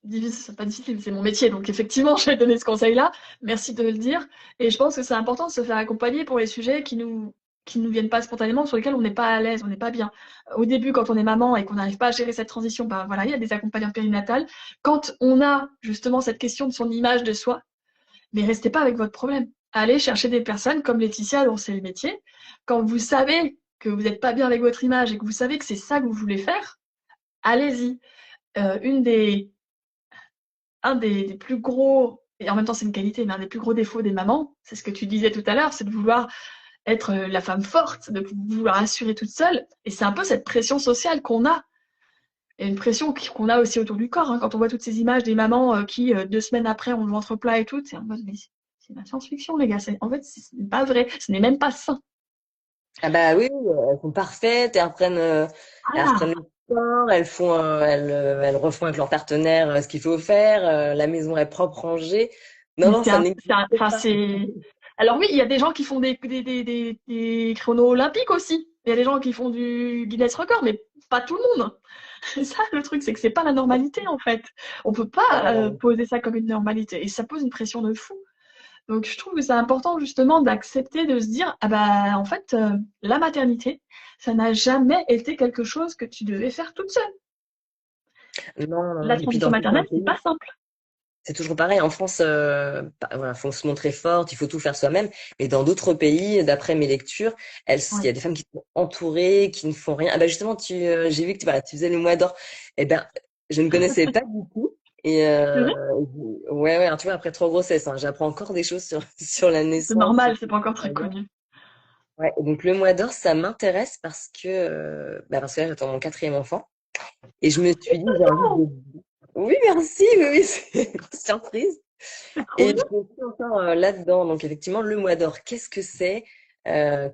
difficile, c'est pas difficile, c'est mon métier. Donc, effectivement, je vais donner ce conseil-là. Merci de le dire. Et je pense que c'est important de se faire accompagner pour les sujets qui nous viennent pas spontanément, sur lesquels on n'est pas à l'aise, on n'est pas bien. Au début, quand on est maman et qu'on n'arrive pas à gérer cette transition, ben voilà, il y a des accompagnants périnatales. Quand on a justement cette question de son image de soi, mais restez pas avec votre problème. Allez chercher des personnes comme Laetitia, dont c'est le métier. Quand vous savez que vous n'êtes pas bien avec votre image et que vous savez que c'est ça que vous voulez faire, allez-y. Une des plus gros, et en même temps c'est une qualité, mais un des plus gros défauts des mamans, c'est ce que tu disais tout à l'heure, c'est de vouloir être la femme forte, de vouloir assurer toute seule. Et c'est un peu cette pression sociale qu'on a. Et une pression qu'on a aussi autour du corps. Hein. Quand on voit toutes ces images des mamans qui, 2 semaines après, ont le ventre plat et tout, c'est en mode, mais c'est de la science-fiction, les gars. En fait, ce n'est pas vrai. Ce n'est même pas sain. Ah bah oui, elles sont parfaites, elles reprennent Voilà. le sport, elles refont avec leur partenaire ce qu'il faut faire, la maison est propre, rangée. Non, Mais non, ça n'existe enfin, pas. c'est. Alors oui, il y a des gens qui font des chronos olympiques aussi. Il y a des gens qui font du Guinness record, mais pas tout le monde. C'est ça le truc, c'est que c'est pas la normalité en fait. On peut Ah pas non, non. poser ça comme une normalité. Et ça pose une pression de fou. Donc je trouve que c'est important justement d'accepter de se dire, ah bah en fait, la maternité, ça n'a jamais été quelque chose que tu devais faire toute seule. Non, non, La non. Et puis transition dans certains maternelle, c'est pays, pas simple. c'est toujours pareil. En France, voilà, faut se montrer forte, il faut tout faire soi-même. Mais dans d'autres pays, d'après mes lectures, il y Ouais. a des femmes qui sont entourées, qui ne font rien. Ah bah justement, j'ai vu que voilà, tu faisais le mois d'or. Eh ben, je ne connaissais pas du tout. Et C'est vrai. ouais, ouais. Alors, tu vois, après 3 grossesses, hein, j'apprends encore des choses sur sur la C'est naissance. normal, c'est pas encore très connu. Ouais. Et donc le mois d'or, ça m'intéresse parce que là, j'attends mon quatrième enfant. Et je me suis dit, j'ai envie Oh, de. Oui, merci. Oui, oui, c'est une surprise. c'est trop Et bien. je suis encore là-dedans. Donc, effectivement, le mois d'or, qu'est-ce que c'est?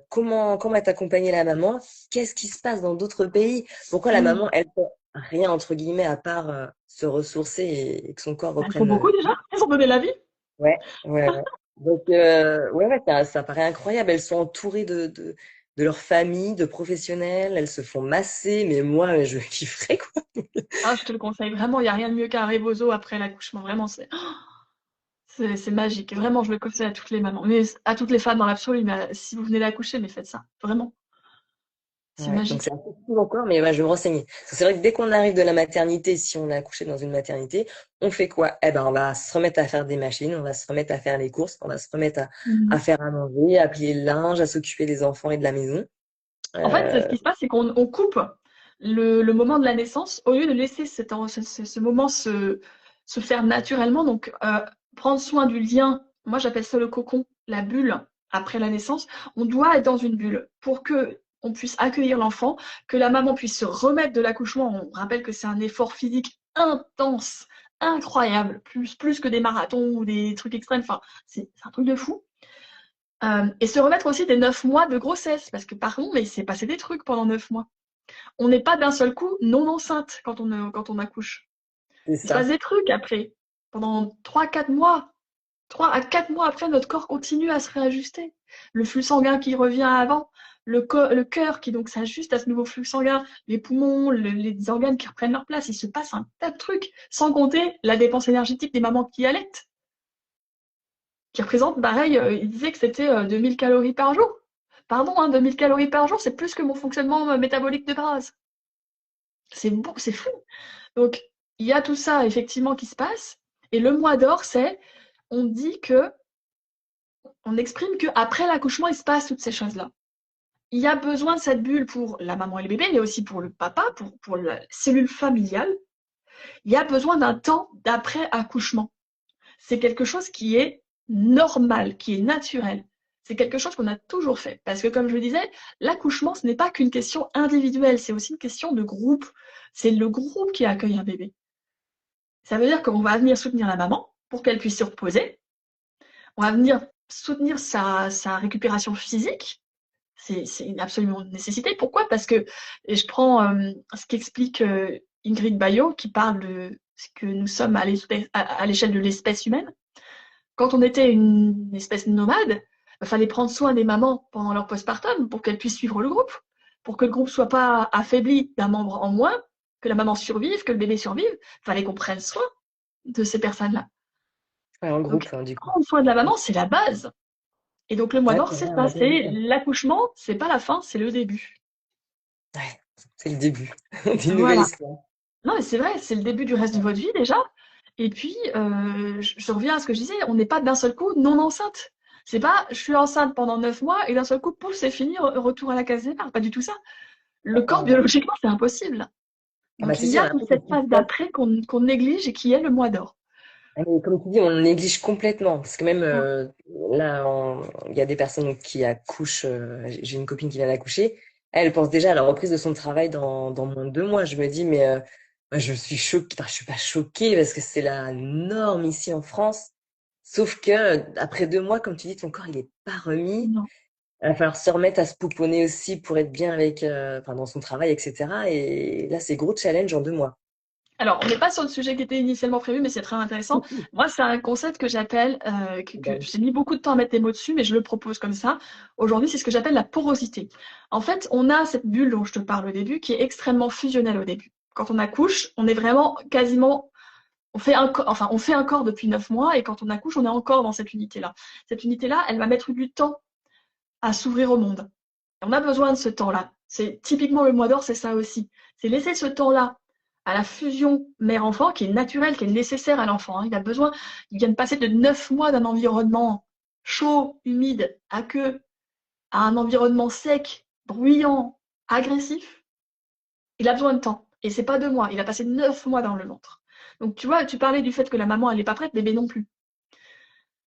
Comment est accompagnée la maman? Qu'est-ce qui se passe dans d'autres pays? Pourquoi la Hmm. maman, elle fait rien, entre guillemets, à part se ressourcer et que son corps Bah, il faut reprenne. beaucoup déjà. Ils ont donné la vie. Ouais, ouais, ouais. Donc, ouais, ouais, ça paraît incroyable. Elles sont entourées de leur famille, de professionnels. Elles se font masser. Mais moi, je kifferais, quoi. Ah, je te le conseille vraiment, il n'y a rien de mieux qu'un rebozo après l'accouchement. Vraiment, C'est magique. Vraiment, je le conseille à toutes les mamans. Mais à toutes les femmes dans l'absolu, mais si vous venez d'accoucher, mais faites ça. Vraiment. C'est Ouais, donc c'est magique. un peu fou encore, mais ouais, je vais me renseigner. Parce que c'est vrai que dès qu'on arrive de la maternité, si on a accouché dans une maternité, on fait quoi? Eh ben, on va se remettre à faire des machines, on va se remettre à faire les courses, on va se remettre à Mhm. faire à manger, à plier le linge, à s'occuper des enfants et de la maison. En fait, ce Euh, qui se passe, c'est qu'on coupe le moment de la naissance au lieu de laisser ce moment se faire naturellement. Donc, prendre soin du lien, moi j'appelle ça le cocon, la bulle après la naissance. On doit être dans une bulle pour que on puisse accueillir l'enfant, que la maman puisse se remettre de l'accouchement. On rappelle que c'est un effort physique intense, incroyable, plus que des marathons ou des trucs extrêmes. Enfin, c'est un truc de fou. Et se remettre aussi des 9 mois de grossesse, parce que par contre, mais il s'est passé des trucs pendant 9 mois. On n'est pas d'un seul coup non enceinte quand on accouche. c'est Il se passe ça. des trucs après. Pendant 3 à 4 mois, 3 à 4 mois après, notre corps continue à se réajuster. Le flux sanguin qui revient à avant, le cœur qui donc s'ajuste à ce nouveau flux sanguin, les poumons, les organes qui reprennent leur place. Il se passe un tas de trucs, sans compter la dépense énergétique des mamans qui allaitent, qui représente, pareil, il disait que c'était 2000 calories par jour. Pardon, hein, 2000 calories par jour, c'est plus que mon fonctionnement métabolique de base. C'est fou. Donc, il y a tout ça, effectivement, qui se passe. Et le mois d'or, on dit que, on exprime qu'après l'accouchement, il se passe toutes ces choses-là. Il y a besoin de cette bulle pour la maman et le bébé, mais aussi pour le papa, pour la cellule familiale. Il y a besoin d'un temps d'après-accouchement. C'est quelque chose qui est normal, qui est naturel. C'est quelque chose qu'on a toujours fait. Parce que, comme je le disais, l'accouchement, ce n'est pas qu'une question individuelle, c'est aussi une question de groupe. C'est le groupe qui accueille un bébé. Ça veut dire qu'on va venir soutenir la maman pour qu'elle puisse se reposer. On va venir soutenir sa récupération physique. C'est absolument une nécessité. Pourquoi? Parce que et je prends ce qu'explique Ingrid Baillot, qui parle de ce que nous sommes à l'échelle de l'espèce humaine. Quand on était une espèce nomade, il fallait prendre soin des mamans pendant leur postpartum pour qu'elles puissent suivre le groupe, pour que le groupe soit pas affaibli d'un membre en moins, que la maman survive, que le bébé survive. Il fallait qu'on prenne soin de ces personnes-là. Ouais, en Donc, groupe, hein, du coup. prendre soin de la maman, c'est la base. Et donc, le mois Ouais, d'or, c'est c'est vrai, on ça, a bien dit c'est ça. l'accouchement, c'est pas la fin, c'est le début. Ouais, c'est le début d'une nouvelle Voilà. histoire. Non, mais c'est vrai, c'est le début du reste de votre vie déjà. Et puis, je reviens à ce que je disais, on n'est pas d'un seul coup non enceinte. C'est pas, je suis enceinte pendant 9 mois et d'un seul coup, pouf, c'est fini, retour à la case départ. Pas du tout ça. Le corps, Non, non. biologiquement, c'est impossible. Ah bah Donc, c'est il y sûr, a toute après, c'est cette tout phase ça. d'après qu'on néglige et qui est le mois d'or. Ah, mais comme tu dis, on le néglige complètement. Parce que même Mm. là, il y a des personnes qui accouchent. J'ai une copine qui vient d'accoucher. Elle pense déjà à la reprise de son travail dans moins de 2 mois. Je me dis, mais moi, je suis choquée. Enfin, je suis pas choquée parce que c'est la norme ici en France. Sauf que après 2 mois, comme tu dis, ton corps il est pas remis. Non. Il va falloir se remettre à se pouponner aussi pour être bien avec, enfin, dans son travail, etc. Et là, c'est gros challenge en 2 mois. Alors, on n'est pas sur le sujet qui était initialement prévu, mais c'est très intéressant. Moi, c'est un concept que j'appelle, que Ben, j'ai mis beaucoup de temps à mettre des mots dessus, mais je le propose comme ça. Aujourd'hui, c'est ce que j'appelle la porosité. En fait, on a cette bulle dont je te parle au début, qui est extrêmement fusionnelle au début. Quand on accouche, on est vraiment quasiment, on fait un corps depuis 9 mois, et quand on accouche, on est encore dans cette unité-là. Cette unité-là, elle va mettre du temps à s'ouvrir au monde. On a besoin de ce temps-là. C'est typiquement le mois d'or, c'est ça aussi. C'est laisser ce temps-là à la fusion mère-enfant qui est naturelle, qui est nécessaire à l'enfant. Il a besoin, il vient de passer de 9 mois d'un environnement chaud, humide, aqueux, à un environnement sec, bruyant, agressif. Il a besoin de temps. Et c'est pas 2 mois. Il a passé 9 mois dans le ventre. Donc tu vois, tu parlais du fait que la maman elle n'est pas prête, bébé non plus.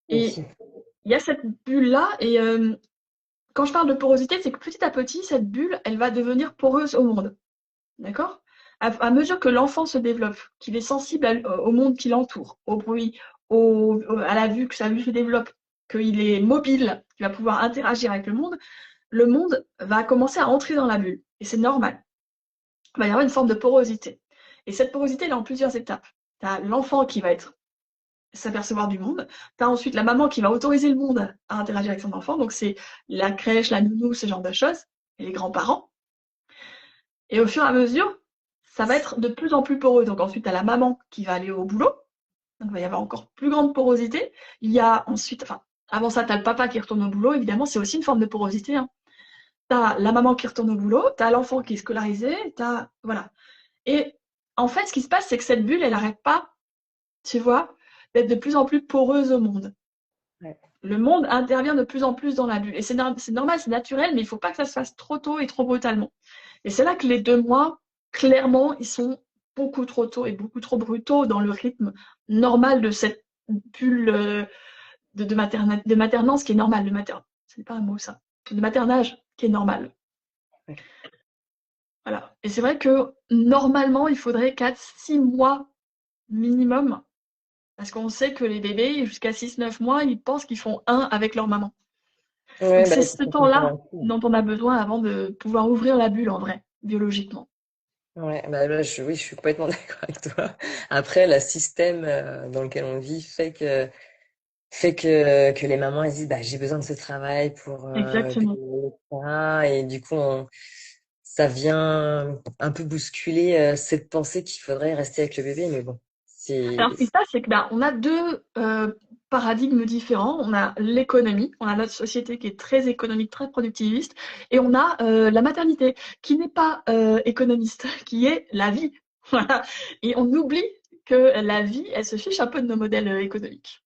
Et oui. il y a cette bulle-là, et quand je parle de porosité, c'est que petit à petit, cette bulle, elle va devenir poreuse au monde. D'accord? À mesure que l'enfant se développe, qu'il est sensible au monde qui l'entoure, au bruit, à la vue, que sa vue se développe, qu'il est mobile, qu'il va pouvoir interagir avec le monde va commencer à entrer dans la bulle. Et c'est normal. Il va y avoir une forme de porosité. Et cette porosité, elle est en plusieurs étapes. Tu as l'enfant qui va s'apercevoir du monde. Tu as ensuite la maman qui va autoriser le monde à interagir avec son enfant. Donc, c'est la crèche, la nounou, ce genre de choses. Et les grands-parents. Et au fur et à mesure, ça va être de plus en plus poreux. Donc ensuite, tu as la maman qui va aller au boulot. Donc, il va y avoir encore plus grande porosité. Il y a ensuite, enfin, avant ça, tu as le papa qui retourne au boulot, évidemment, c'est aussi une forme de porosité, hein. Tu as la maman qui retourne au boulot, tu as l'enfant qui est scolarisé, voilà. Et en fait, ce qui se passe, c'est que cette bulle, elle n'arrête pas, tu vois, d'être de plus en plus poreuse au monde. Ouais. Le monde intervient de plus en plus dans la bulle. Et c'est normal, c'est naturel, mais il ne faut pas que ça se fasse trop tôt et trop brutalement. Et c'est là que les 2 mois, clairement, ils sont beaucoup trop tôt et beaucoup trop brutaux dans le rythme normal de cette bulle de maternance qui est normale. C'est pas un mot ça. De maternage qui est normal. Ouais. Voilà. Et c'est vrai que normalement, il faudrait 4-6 mois minimum. Parce qu'on sait que les bébés, jusqu'à 6-9 mois, ils pensent qu'ils font un avec leur maman. Donc Ouais, bah, c'est c'est ce ça, c'est temps-là ça. dont on a besoin avant de pouvoir ouvrir la bulle en vrai, biologiquement. Ouais, bah là, oui, je suis complètement d'accord avec toi. Après, le système dans lequel on vit fait que les mamans elles disent bah j'ai besoin de ce travail pour Exactement. etc. Et du coup ça vient un peu bousculer cette pensée qu'il faudrait rester avec le bébé, mais bon, Alors, ce qui se passe, c'est que on a deux paradigmes différents. On a l'économie, on a notre société qui est très économique, très productiviste, et on a la maternité qui n'est pas économiste, qui est la vie. Voilà. Et on oublie que la vie, elle se fiche un peu de nos modèles économiques.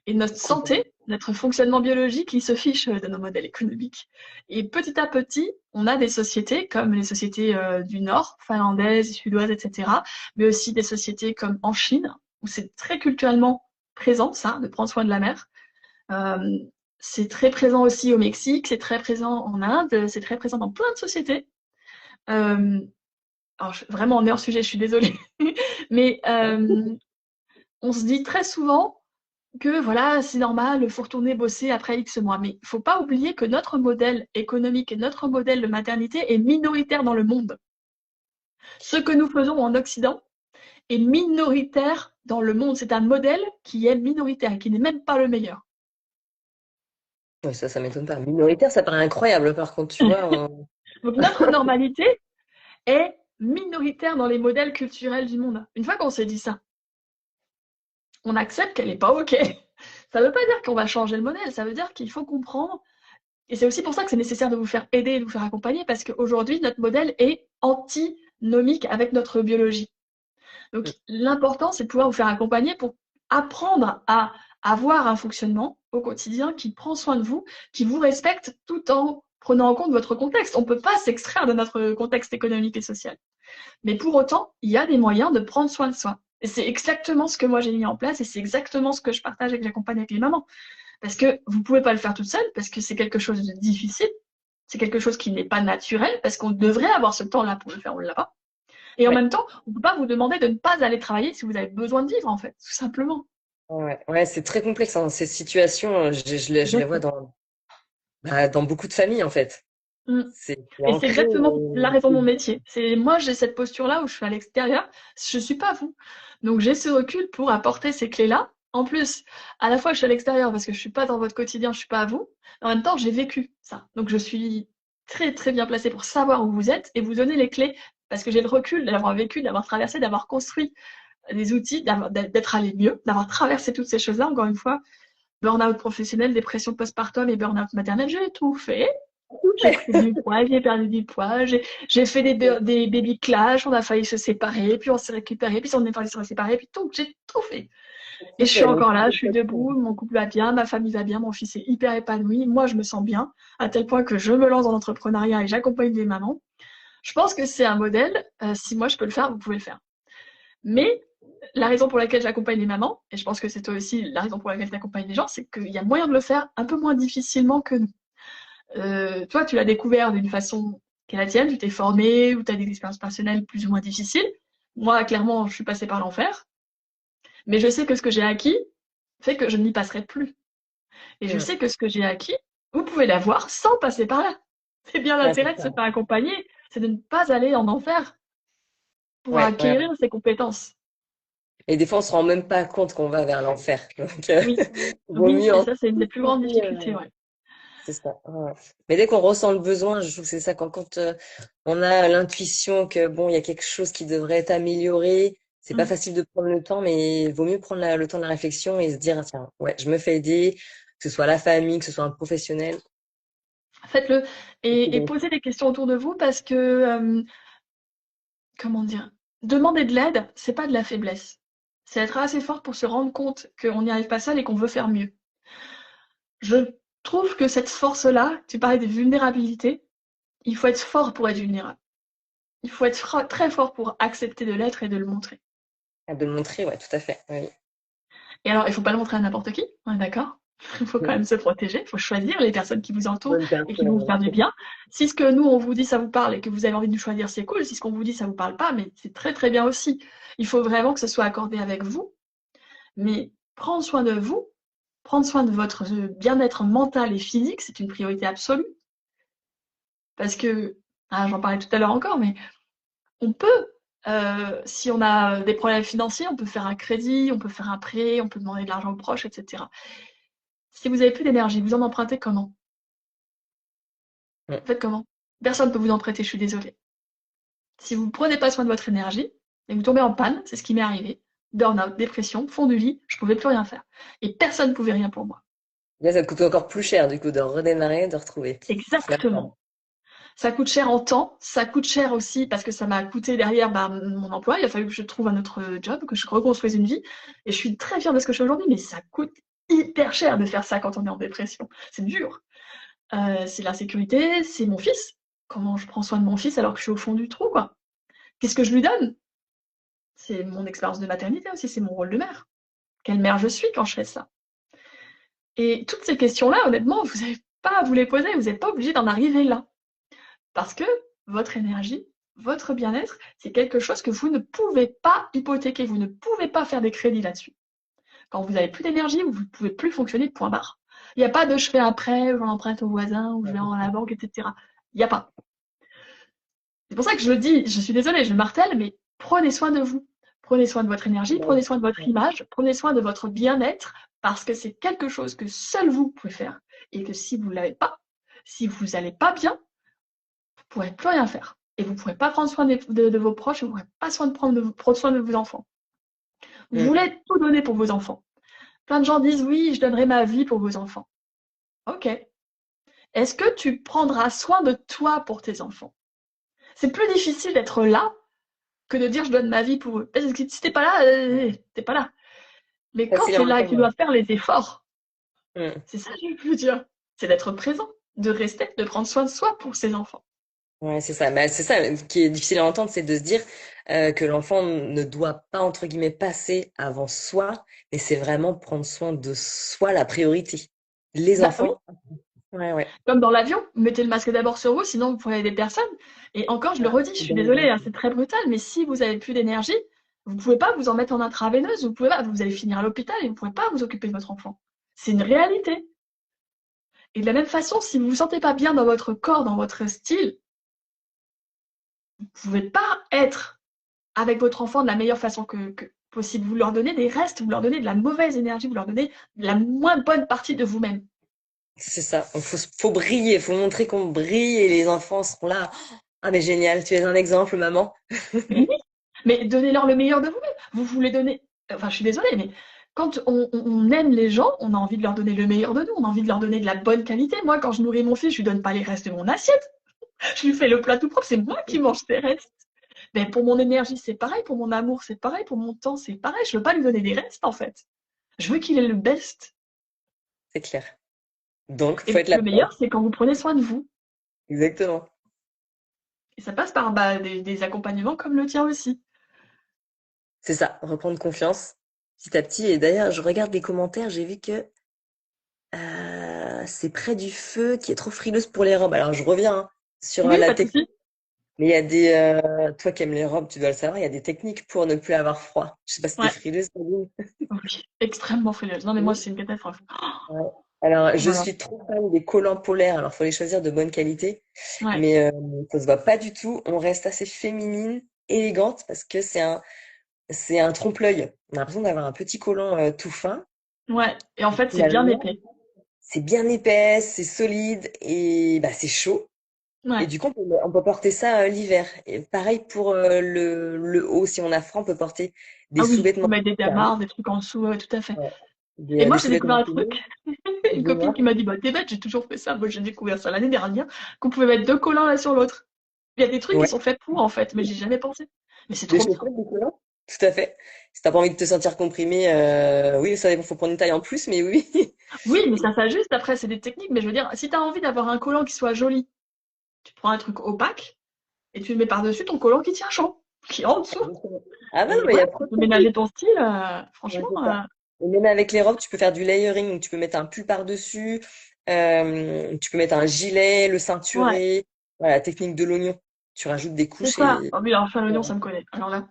Et notre santé, notre fonctionnement biologique, il se fiche de nos modèles économiques. Et petit à petit, on a des sociétés comme les sociétés du Nord, finlandaises, suédoises, etc., mais aussi des sociétés comme en Chine, où c'est très culturellement présent, ça, de prendre soin de la mer. Euh, c'est très présent aussi au Mexique, c'est très présent en Inde, c'est très présent dans plein de sociétés. Euh, alors, vraiment, on est hors sujet, je suis désolée. Mais on se dit très souvent que voilà, c'est normal, il faut retourner bosser après X mois. Mais il ne faut pas oublier que notre modèle économique et notre modèle de maternité est minoritaire dans le monde. Ce que nous faisons en Occident est minoritaire dans le monde. C'est un modèle qui est minoritaire et qui n'est même pas le meilleur. ouais, ça m'étonne pas. Minoritaire, ça paraît incroyable. Par contre, tu vois, Donc notre normalité est minoritaire dans les modèles culturels du monde. Une fois qu'on s'est dit ça, on accepte qu'elle n'est pas OK. Ça ne veut pas dire qu'on va changer le modèle, ça veut dire qu'il faut comprendre. Et c'est aussi pour ça que c'est nécessaire de vous faire aider et de vous faire accompagner, parce qu'aujourd'hui, notre modèle est antinomique avec notre biologie. Donc, l'important, c'est de pouvoir vous faire accompagner pour apprendre à avoir un fonctionnement au quotidien qui prend soin de vous, qui vous respecte tout en prenant en compte votre contexte. On ne peut pas s'extraire de notre contexte économique et social. Mais pour autant, il y a des moyens de prendre soin de soi. Et c'est exactement ce que moi j'ai mis en place et c'est exactement ce que je partage et que j'accompagne avec les mamans. Parce que vous ne pouvez pas le faire toute seule, parce que c'est quelque chose de difficile, c'est quelque chose qui n'est pas naturel, parce qu'on devrait avoir ce temps-là pour le faire, on ne l'a pas. Et en ouais, même temps, on ne peut pas vous demander de ne pas aller travailler si vous avez besoin de vivre, en fait, tout simplement. ouais, ouais, c'est très complexe, hein, ces situations. Je les vois Exactement. dans beaucoup de familles en fait. Mm. C'est Et c'est ancré. exactement la raison de mon métier. C'est moi, j'ai cette posture-là où je suis à l'extérieur, je suis pas vous. Donc j'ai ce recul pour apporter ces clés-là. En plus, à la fois je suis à l'extérieur parce que je suis pas dans votre quotidien, je suis pas à vous. En même temps, j'ai vécu ça. Donc je suis très très bien placée pour savoir où vous êtes et vous donner les clés parce que j'ai le recul d'avoir vécu, d'avoir traversé, d'avoir construit des outils, d'être allé mieux, d'avoir traversé toutes ces choses-là. Encore une fois, burn-out professionnel, dépression postpartum et burn-out maternel, j'ai tout fait. J'ai pris du poids, j'ai perdu du poids, j'ai fait des baby clash, on a failli se séparer, puis on s'est récupéré, puis on est failli se séparer, puis tout, j'ai tout fait. Et Tout je suis fait, donc, encore là, je suis debout, mon couple va bien, ma famille va bien, mon fils est hyper épanoui, moi je me sens bien, à tel point que je me lance dans l'entrepreneuriat et j'accompagne des mamans. Je pense que c'est un modèle, si moi je peux le faire, vous pouvez le faire. Mais la raison pour laquelle j'accompagne les mamans, et je pense que c'est toi aussi la raison pour laquelle tu accompagnes les gens, c'est qu'il y a moyen de le faire un peu moins difficilement que nous. Toi, tu l'as découvert d'une façon qui est la tienne, tu t'es formé ou tu as des expériences personnelles plus ou moins difficiles. Moi, clairement, je suis passée par l'enfer, mais je sais que ce que j'ai acquis fait que je n'y passerai plus. Et je mm. sais que ce que j'ai acquis, vous pouvez l'avoir sans passer par là. C'est bien Ouais, c'est l'intérêt de se ça. faire accompagner, c'est de ne pas aller en enfer pour Ouais, ouais, ouais. acquérir ces compétences. Et des fois, on se rend même pas compte qu'on va vers l'enfer. Donc, Oui, vaut oui, mieux et ça, c'est une des plus grandes anticiper. difficultés, ouais. C'est ça. Ouais. Mais dès qu'on ressent le besoin, je trouve que c'est ça. Quand on a l'intuition que bon, il y a quelque chose qui devrait être amélioré, C'est pas facile de prendre le temps, mais vaut mieux prendre le temps de la réflexion et se dire, ah, tiens, ouais, je me fais aider, que ce soit la famille, que ce soit un professionnel. Faites-le et Donc, posez des questions autour de vous parce que, comment dire? Demander de l'aide, c'est pas de la faiblesse. C'est être assez fort pour se rendre compte qu'on n'y arrive pas seul et qu'on veut faire mieux. Je trouve que cette force-là, tu parlais des vulnérabilités, il faut être fort pour être vulnérable. Il faut être très fort pour accepter de l'être et de le montrer. de le montrer, ouais, tout à fait. Oui. Et alors, il faut pas le montrer à n'importe qui, on est d'accord? Il faut quand même se protéger, il faut choisir les personnes qui vous entourent Bonne et qui vont vous personne. faire du bien. Si ce que nous, on vous dit, ça vous parle et que vous avez envie de nous choisir, c'est cool. Si ce qu'on vous dit, ça vous parle pas, mais c'est très très bien aussi. Il faut vraiment que ce soit accordé avec vous. Mais prendre soin de vous, prendre soin de votre bien-être mental et physique, c'est une priorité absolue. Parce que, j'en parlais tout à l'heure encore, mais on peut, si on a des problèmes financiers, on peut faire un crédit, on peut faire un prêt, on peut demander de l'argent aux proches, etc. Si vous avez plus d'énergie, vous en empruntez comment? Mm. Faites comment? Personne ne peut vous en prêter, je suis désolée. Si vous ne prenez pas soin de votre énergie, et vous tombez en panne, c'est ce qui m'est arrivé, burn-out, dépression, fond du lit, je ne pouvais plus rien faire. Et personne ne pouvait rien pour moi. Là, ça te coûte encore plus cher, du coup, de redémarrer, de retrouver. La forme. Exactement. Ça coûte cher en temps, ça coûte cher aussi parce que ça m'a coûté derrière mon emploi. Il a fallu que je trouve un autre job, que je reconstruise une vie. Et je suis très fière de ce que je fais aujourd'hui, mais ça coûte hyper cher de faire ça quand on est en dépression. C'est dur. C'est l'insécurité, c'est mon fils. Comment je prends soin de mon fils alors que je suis au fond du trou, quoi? Qu'est-ce que je lui donne? C'est mon expérience de maternité aussi, c'est mon rôle de mère. Quelle mère je suis quand je fais ça? Et toutes ces questions-là, honnêtement, vous n'avez pas à vous les poser, vous n'êtes pas obligé d'en arriver là. Parce que votre énergie, votre bien-être, c'est quelque chose que vous ne pouvez pas hypothéquer, vous ne pouvez pas faire des crédits là-dessus. Quand vous n'avez plus d'énergie, vous ne pouvez plus fonctionner, point barre. Il n'y a pas de je fais un prêt, j'en emprunte au voisin, ou je vais à la banque, etc. Il n'y a pas. C'est pour ça que je le dis, je suis désolée, je le martèle, mais prenez soin de vous. Prenez soin de votre énergie, prenez soin de votre image, prenez soin de votre bien-être, parce que c'est quelque chose que seul vous pouvez faire. Et que si vous ne l'avez pas, si vous n'allez pas bien, vous ne pourrez plus rien faire. Et vous ne pourrez pas prendre soin de vos proches, vous ne pourrez pas prendre soin de vos enfants. Vous Mm. voulez tout donner pour vos enfants. Plein de gens disent oui, je donnerai ma vie pour vos enfants. Ok. Est-ce que tu prendras soin de toi pour tes enfants? C'est plus difficile d'être là que de dire je donne ma vie pour eux. Parce que si t'es pas là, t'es pas là. Mais quand Facile à tu es là et que tu entendre. dois faire les efforts, Mm. c'est ça que je veux dire. C'est d'être présent, de rester, de prendre soin de soi pour ses enfants. Ouais, c'est ça. Bah, c'est ça qui est difficile à entendre, c'est de se dire que l'enfant ne doit pas, entre guillemets, passer avant soi, mais c'est vraiment prendre soin de soi la priorité. Les Bah oui, enfants, ouais, ouais. comme dans l'avion, mettez le masque d'abord sur vous, sinon vous pourrez aider personne. Et encore, je le Ah, redis, je c'est suis bien désolée, hein, exemple. c'est très brutal, mais si vous avez plus d'énergie, vous pouvez pas vous en mettre en intraveineuse, vous pouvez pas, vous allez finir à l'hôpital et vous pouvez pas vous occuper de votre enfant. C'est une réalité. Et de la même façon, si vous vous sentez pas bien dans votre corps, dans votre style, vous pouvez pas être avec votre enfant de la meilleure façon que possible. Vous leur donnez des restes, vous leur donnez de la mauvaise énergie, vous leur donnez de la moins bonne partie de vous-même. C'est ça. Il faut briller, faut montrer qu'on brille et les enfants seront là. Ah, mais génial, tu es un exemple, maman. Oui, mais donnez-leur le meilleur de vous-même. Vous voulez donner. Enfin, je suis désolée, mais quand on aime les gens, on a envie de leur donner le meilleur de nous, on a envie de leur donner de la bonne qualité. Moi, quand je nourris mon fils, je lui donne pas les restes de mon assiette. Je lui fais le plat tout propre, c'est moi qui mange ses restes. Mais pour mon énergie, c'est pareil, pour mon amour, c'est pareil, pour mon temps, c'est pareil. Je veux pas lui donner des restes, en fait. Je veux qu'il ait le best. C'est clair. Donc, faut Et être la le preuve. meilleur, c'est quand vous prenez soin de vous. Exactement. Et ça passe par des accompagnements comme le tien aussi. C'est ça, reprendre confiance petit à petit. Et d'ailleurs, je regarde les commentaires, j'ai vu que c'est près du feu qui est trop frileuse pour les robes. Alors, je reviens hein, sur Oui, la pas de technique. souci. Mais il y a toi qui aimes les robes, tu dois le savoir, il y a des techniques pour ne plus avoir froid. Je sais pas si t'es Ouais, frileuse, Sabine. oui, extrêmement frileuse. Non, mais moi, Oui. c'est une catastrophe. Ouais. Alors, je Voilà. suis trop fan des collants polaires. Alors, faut les choisir de bonne qualité, Ouais, mais ça se voit pas du tout. On reste assez féminine, élégante, parce que c'est un trompe-l'œil. On a l'impression d'avoir un petit collant tout fin. ouais. Et en fait, c'est bien Finalement, épais. c'est bien épais, c'est solide et bah, c'est chaud. Et Ouais. du coup, on peut porter ça l'hiver. Et pareil pour le haut, si on a froid, on peut porter des Ah oui, faut sous-vêtements mettre des thermiques. damarres, des trucs en dessous, ouais, tout à fait. Ouais. Et moi, Des j'ai découvert sous-vêtements un truc. thermiques. Une copine Dis-moi. qui m'a dit, bah, t'es bête, j'ai toujours fait ça. Moi, j'ai découvert ça l'année dernière, qu'on pouvait mettre deux collants l'un sur l'autre. Il y a des trucs qui Ouais. sont faits pour, en fait, mais j'y ai jamais pensé. Mais c'est Des trop bien. chaussettes, des collants. Tout à fait. Si t'as pas envie de te sentir comprimé, oui, ça dépend, faut prendre une taille en plus, mais oui. Oui, mais ça s'ajuste. Après, c'est des techniques. Mais je veux dire, si t'as envie d'avoir un collant qui soit joli, tu prends un truc opaque et tu le mets par-dessus ton collant qui tient chaud, qui est en dessous. Ah bah non, Et mais il y voilà, a trop tu de peux ménager techniques. ton style. Ouais, Franchement, c'est ça. Et même avec les robes, tu peux faire du layering, donc tu peux mettre un pull par-dessus, tu peux mettre un gilet, le ouais, ceinturé, voilà, la technique de l'oignon. Tu rajoutes des c'est couches ça. et Oh, mais alors, faire l'oignon, voilà. ça me connaît. Alors là,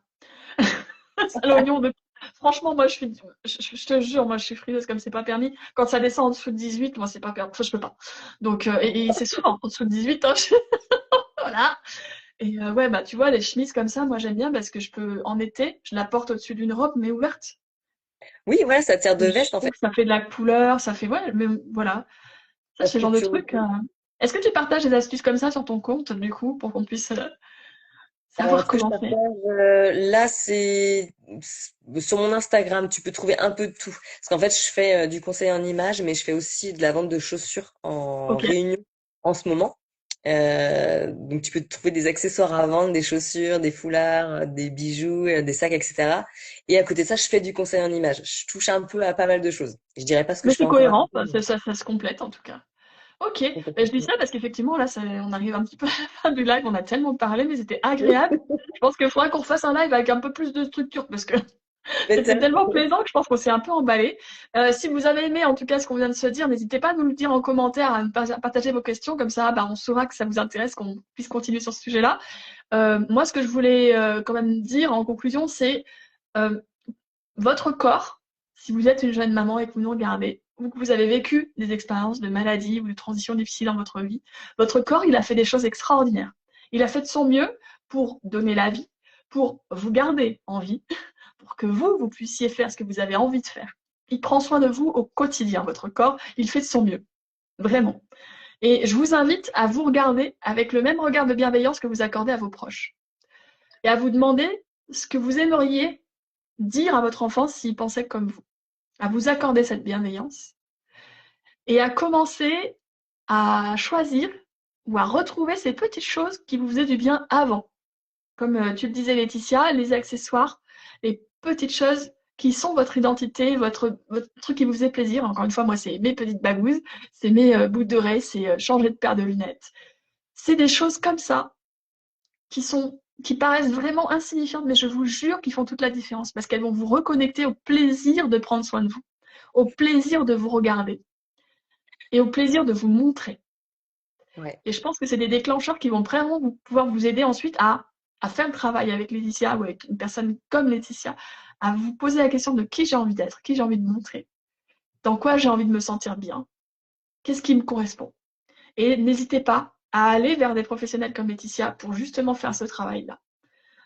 ça, l'oignon de... Franchement, moi, je te jure, moi, je suis frileuse comme c'est pas permis. Quand ça descend en dessous de 18, moi, c'est pas permis. Enfin, je peux pas. Donc, et c'est souvent en dessous de 18, hein, voilà. Et ouais, bah, tu vois, les chemises comme ça, moi, j'aime bien parce que je peux, en été, je la porte au-dessus d'une robe, mais ouverte. Oui, voilà, ça te sert de Et je veste en trouve fait. que ça fait de la couleur, ça fait, ouais, mais voilà. Ça, La c'est le genre de structure truc. aussi. Est-ce que tu partages des astuces comme ça sur ton compte, du coup, pour qu'on puisse savoir Ce que je comment faire? partage là, sur mon Instagram, tu peux trouver un peu de tout. Parce qu'en fait, je fais du conseil en images, mais je fais aussi de la vente de chaussures en Ok. réunion en ce moment. Donc, tu peux trouver des accessoires à vendre, des chaussures, des foulards, des bijoux, des sacs, etc. Et à côté de ça, je fais du conseil en images. Je touche un peu à pas mal de choses. Je dirais pas ce que Mais je fais c'est encore à cohérent, côté, mais ça se complète en tout cas. Ok, ben, je dis complètement. ça parce qu'effectivement, là, on arrive un petit peu à la fin du live, on a tellement parlé, mais c'était agréable. Je pense qu'il faudra qu'on fasse un live avec un peu plus de structure parce que c'était Peut-être. tellement plaisant que je pense qu'on s'est un peu emballé. Si vous avez aimé en tout cas ce qu'on vient de se dire, n'hésitez pas à nous le dire en commentaire, à nous partager vos questions, comme ça bah, on saura que ça vous intéresse, qu'on puisse continuer sur ce sujet-là. Moi, ce que je voulais quand même dire en conclusion, c'est euh, votre corps, si vous êtes une jeune maman et que vous nous regardez, ou que vous avez vécu des expériences de maladie ou de transition difficiles dans votre vie, votre corps, il a fait des choses extraordinaires. Il a fait de son mieux pour donner la vie, pour vous garder en vie, pour que vous, vous puissiez faire ce que vous avez envie de faire. Il prend soin de vous au quotidien, votre corps, il fait de son mieux, vraiment. Et je vous invite à vous regarder avec le même regard de bienveillance que vous accordez à vos proches et à vous demander ce que vous aimeriez dire à votre enfant s'il pensait comme vous, à vous accorder cette bienveillance et à commencer à choisir ou à retrouver ces petites choses qui vous faisaient du bien avant. Comme tu le disais, Laetitia, les accessoires, les petites choses qui sont votre identité, votre truc qui vous faisait plaisir. Encore une fois, moi, c'est mes petites bagouses, c'est mes boucles d'oreilles, c'est changer de paire de lunettes. C'est des choses comme ça qui paraissent vraiment insignifiantes, mais je vous jure qu'ils font toute la différence parce qu'elles vont vous reconnecter au plaisir de prendre soin de vous, au plaisir de vous regarder et au plaisir de vous montrer. Ouais. Et je pense que c'est des déclencheurs qui vont vraiment pouvoir vous aider ensuite à faire le travail avec Laetitia ou avec une personne comme Laetitia, à vous poser la question de qui j'ai envie d'être, qui j'ai envie de montrer, dans quoi j'ai envie de me sentir bien, qu'est-ce qui me correspond. Et n'hésitez pas à aller vers des professionnels comme Laetitia pour justement faire ce travail-là.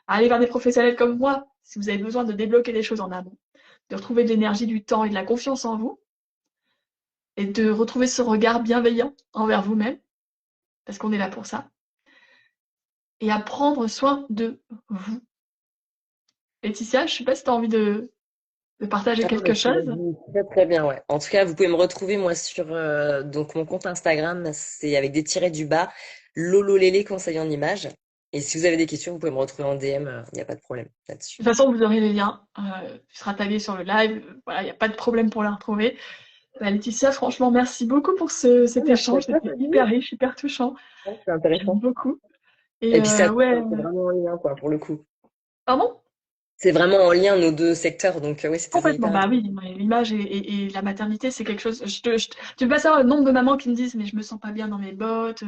À aller vers des professionnels comme moi si vous avez besoin de débloquer des choses en amont, de retrouver de l'énergie, du temps et de la confiance en vous, et de retrouver ce regard bienveillant envers vous-même, parce qu'on est là pour ça, et à prendre soin de vous. Laetitia, je ne sais pas si tu as envie de partager Ah non, mais quelque tu l'as chose. dit très très bien, ouais. En tout cas, vous pouvez me retrouver moi sur donc mon compte Instagram, c'est avec des tirets du bas, Lolo Lélé conseil en images. Et si vous avez des questions, vous pouvez me retrouver en DM, il n'y a pas de problème là-dessus. De toute façon, vous aurez les liens. Tu seras tagué sur le live. Voilà, il n'y a pas de problème pour la retrouver. Bah, Laetitia, franchement, merci beaucoup pour Ah, cet merci à échange. toi, C'était Sophie. hyper riche, hyper touchant. Ouais, c'est J'aime intéressant. beaucoup. Et Et puis ça, ouais, c'est vraiment en lien, quoi, pour le coup. pardon? C'est vraiment en lien nos deux secteurs, donc oui, c'était Complètement, hyper bah intéressant. oui, l'image et la maternité, c'est quelque chose. Tu peux pas savoir le nombre de mamans qui me disent, mais je me sens pas bien dans mes bottes,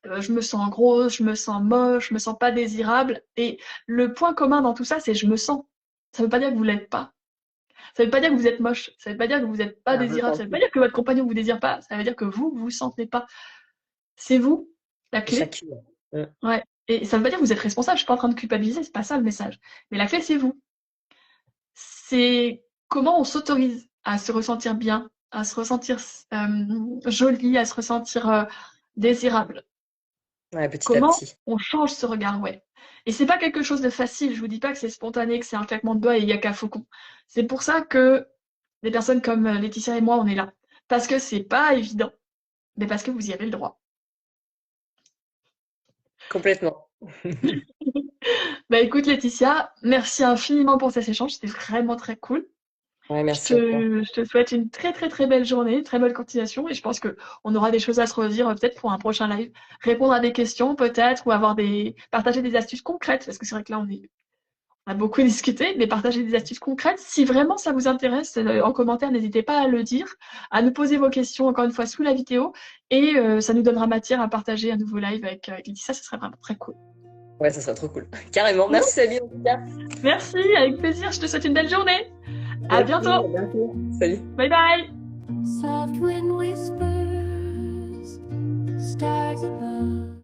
je me sens grosse, je me sens moche, je me sens pas désirable. Et le point commun dans tout ça, c'est je me sens. Ça veut pas dire que vous l'êtes pas. Ça veut pas dire que vous êtes moche. Ça veut pas dire que vous êtes C'est pas un désirable. Ça veut pas ressenti. dire que votre compagnon vous désire pas. Ça veut dire que vous, vous sentez pas. C'est vous, la C'est clé. chacune. Mm. Ouais. Et ça veut pas dire que vous êtes responsable. Je suis pas en train de culpabiliser. C'est pas ça le message. Mais la clé, c'est vous. C'est comment on s'autorise à se ressentir bien, à se ressentir jolie, à se ressentir désirable. Ouais, petit à Comment petit. on change ce regard, ouais. Et c'est pas quelque chose de facile, je vous dis pas que c'est spontané, que c'est un claquement de doigts et il y a qu'à faucon. C'est pour ça que des personnes comme Laetitia et moi, on est là. Parce que c'est pas évident, mais parce que vous y avez le droit. Complètement. Bah écoute Laetitia, merci infiniment pour cet échange, c'était vraiment très cool. Ouais, merci à toi. Je te souhaite une très très très belle journée, une très bonne continuation et je pense que on aura des choses à se redire peut-être pour un prochain live, répondre à des questions peut-être ou partager des astuces concrètes parce que c'est vrai que là on a beaucoup discuté, mais partager des astuces concrètes. Si vraiment ça vous intéresse, en commentaire, n'hésitez pas à le dire, à nous poser vos questions encore une fois sous la vidéo et ça nous donnera matière à partager un nouveau live avec Laetitia, ce serait vraiment très cool. Ouais, ça serait trop cool. Carrément. Merci, Sabine, en tout cas. Merci, avec plaisir, je te souhaite une belle journée. À Merci, bientôt. à bientôt. Salut. Bye bye. Soft wind whispers, stars above.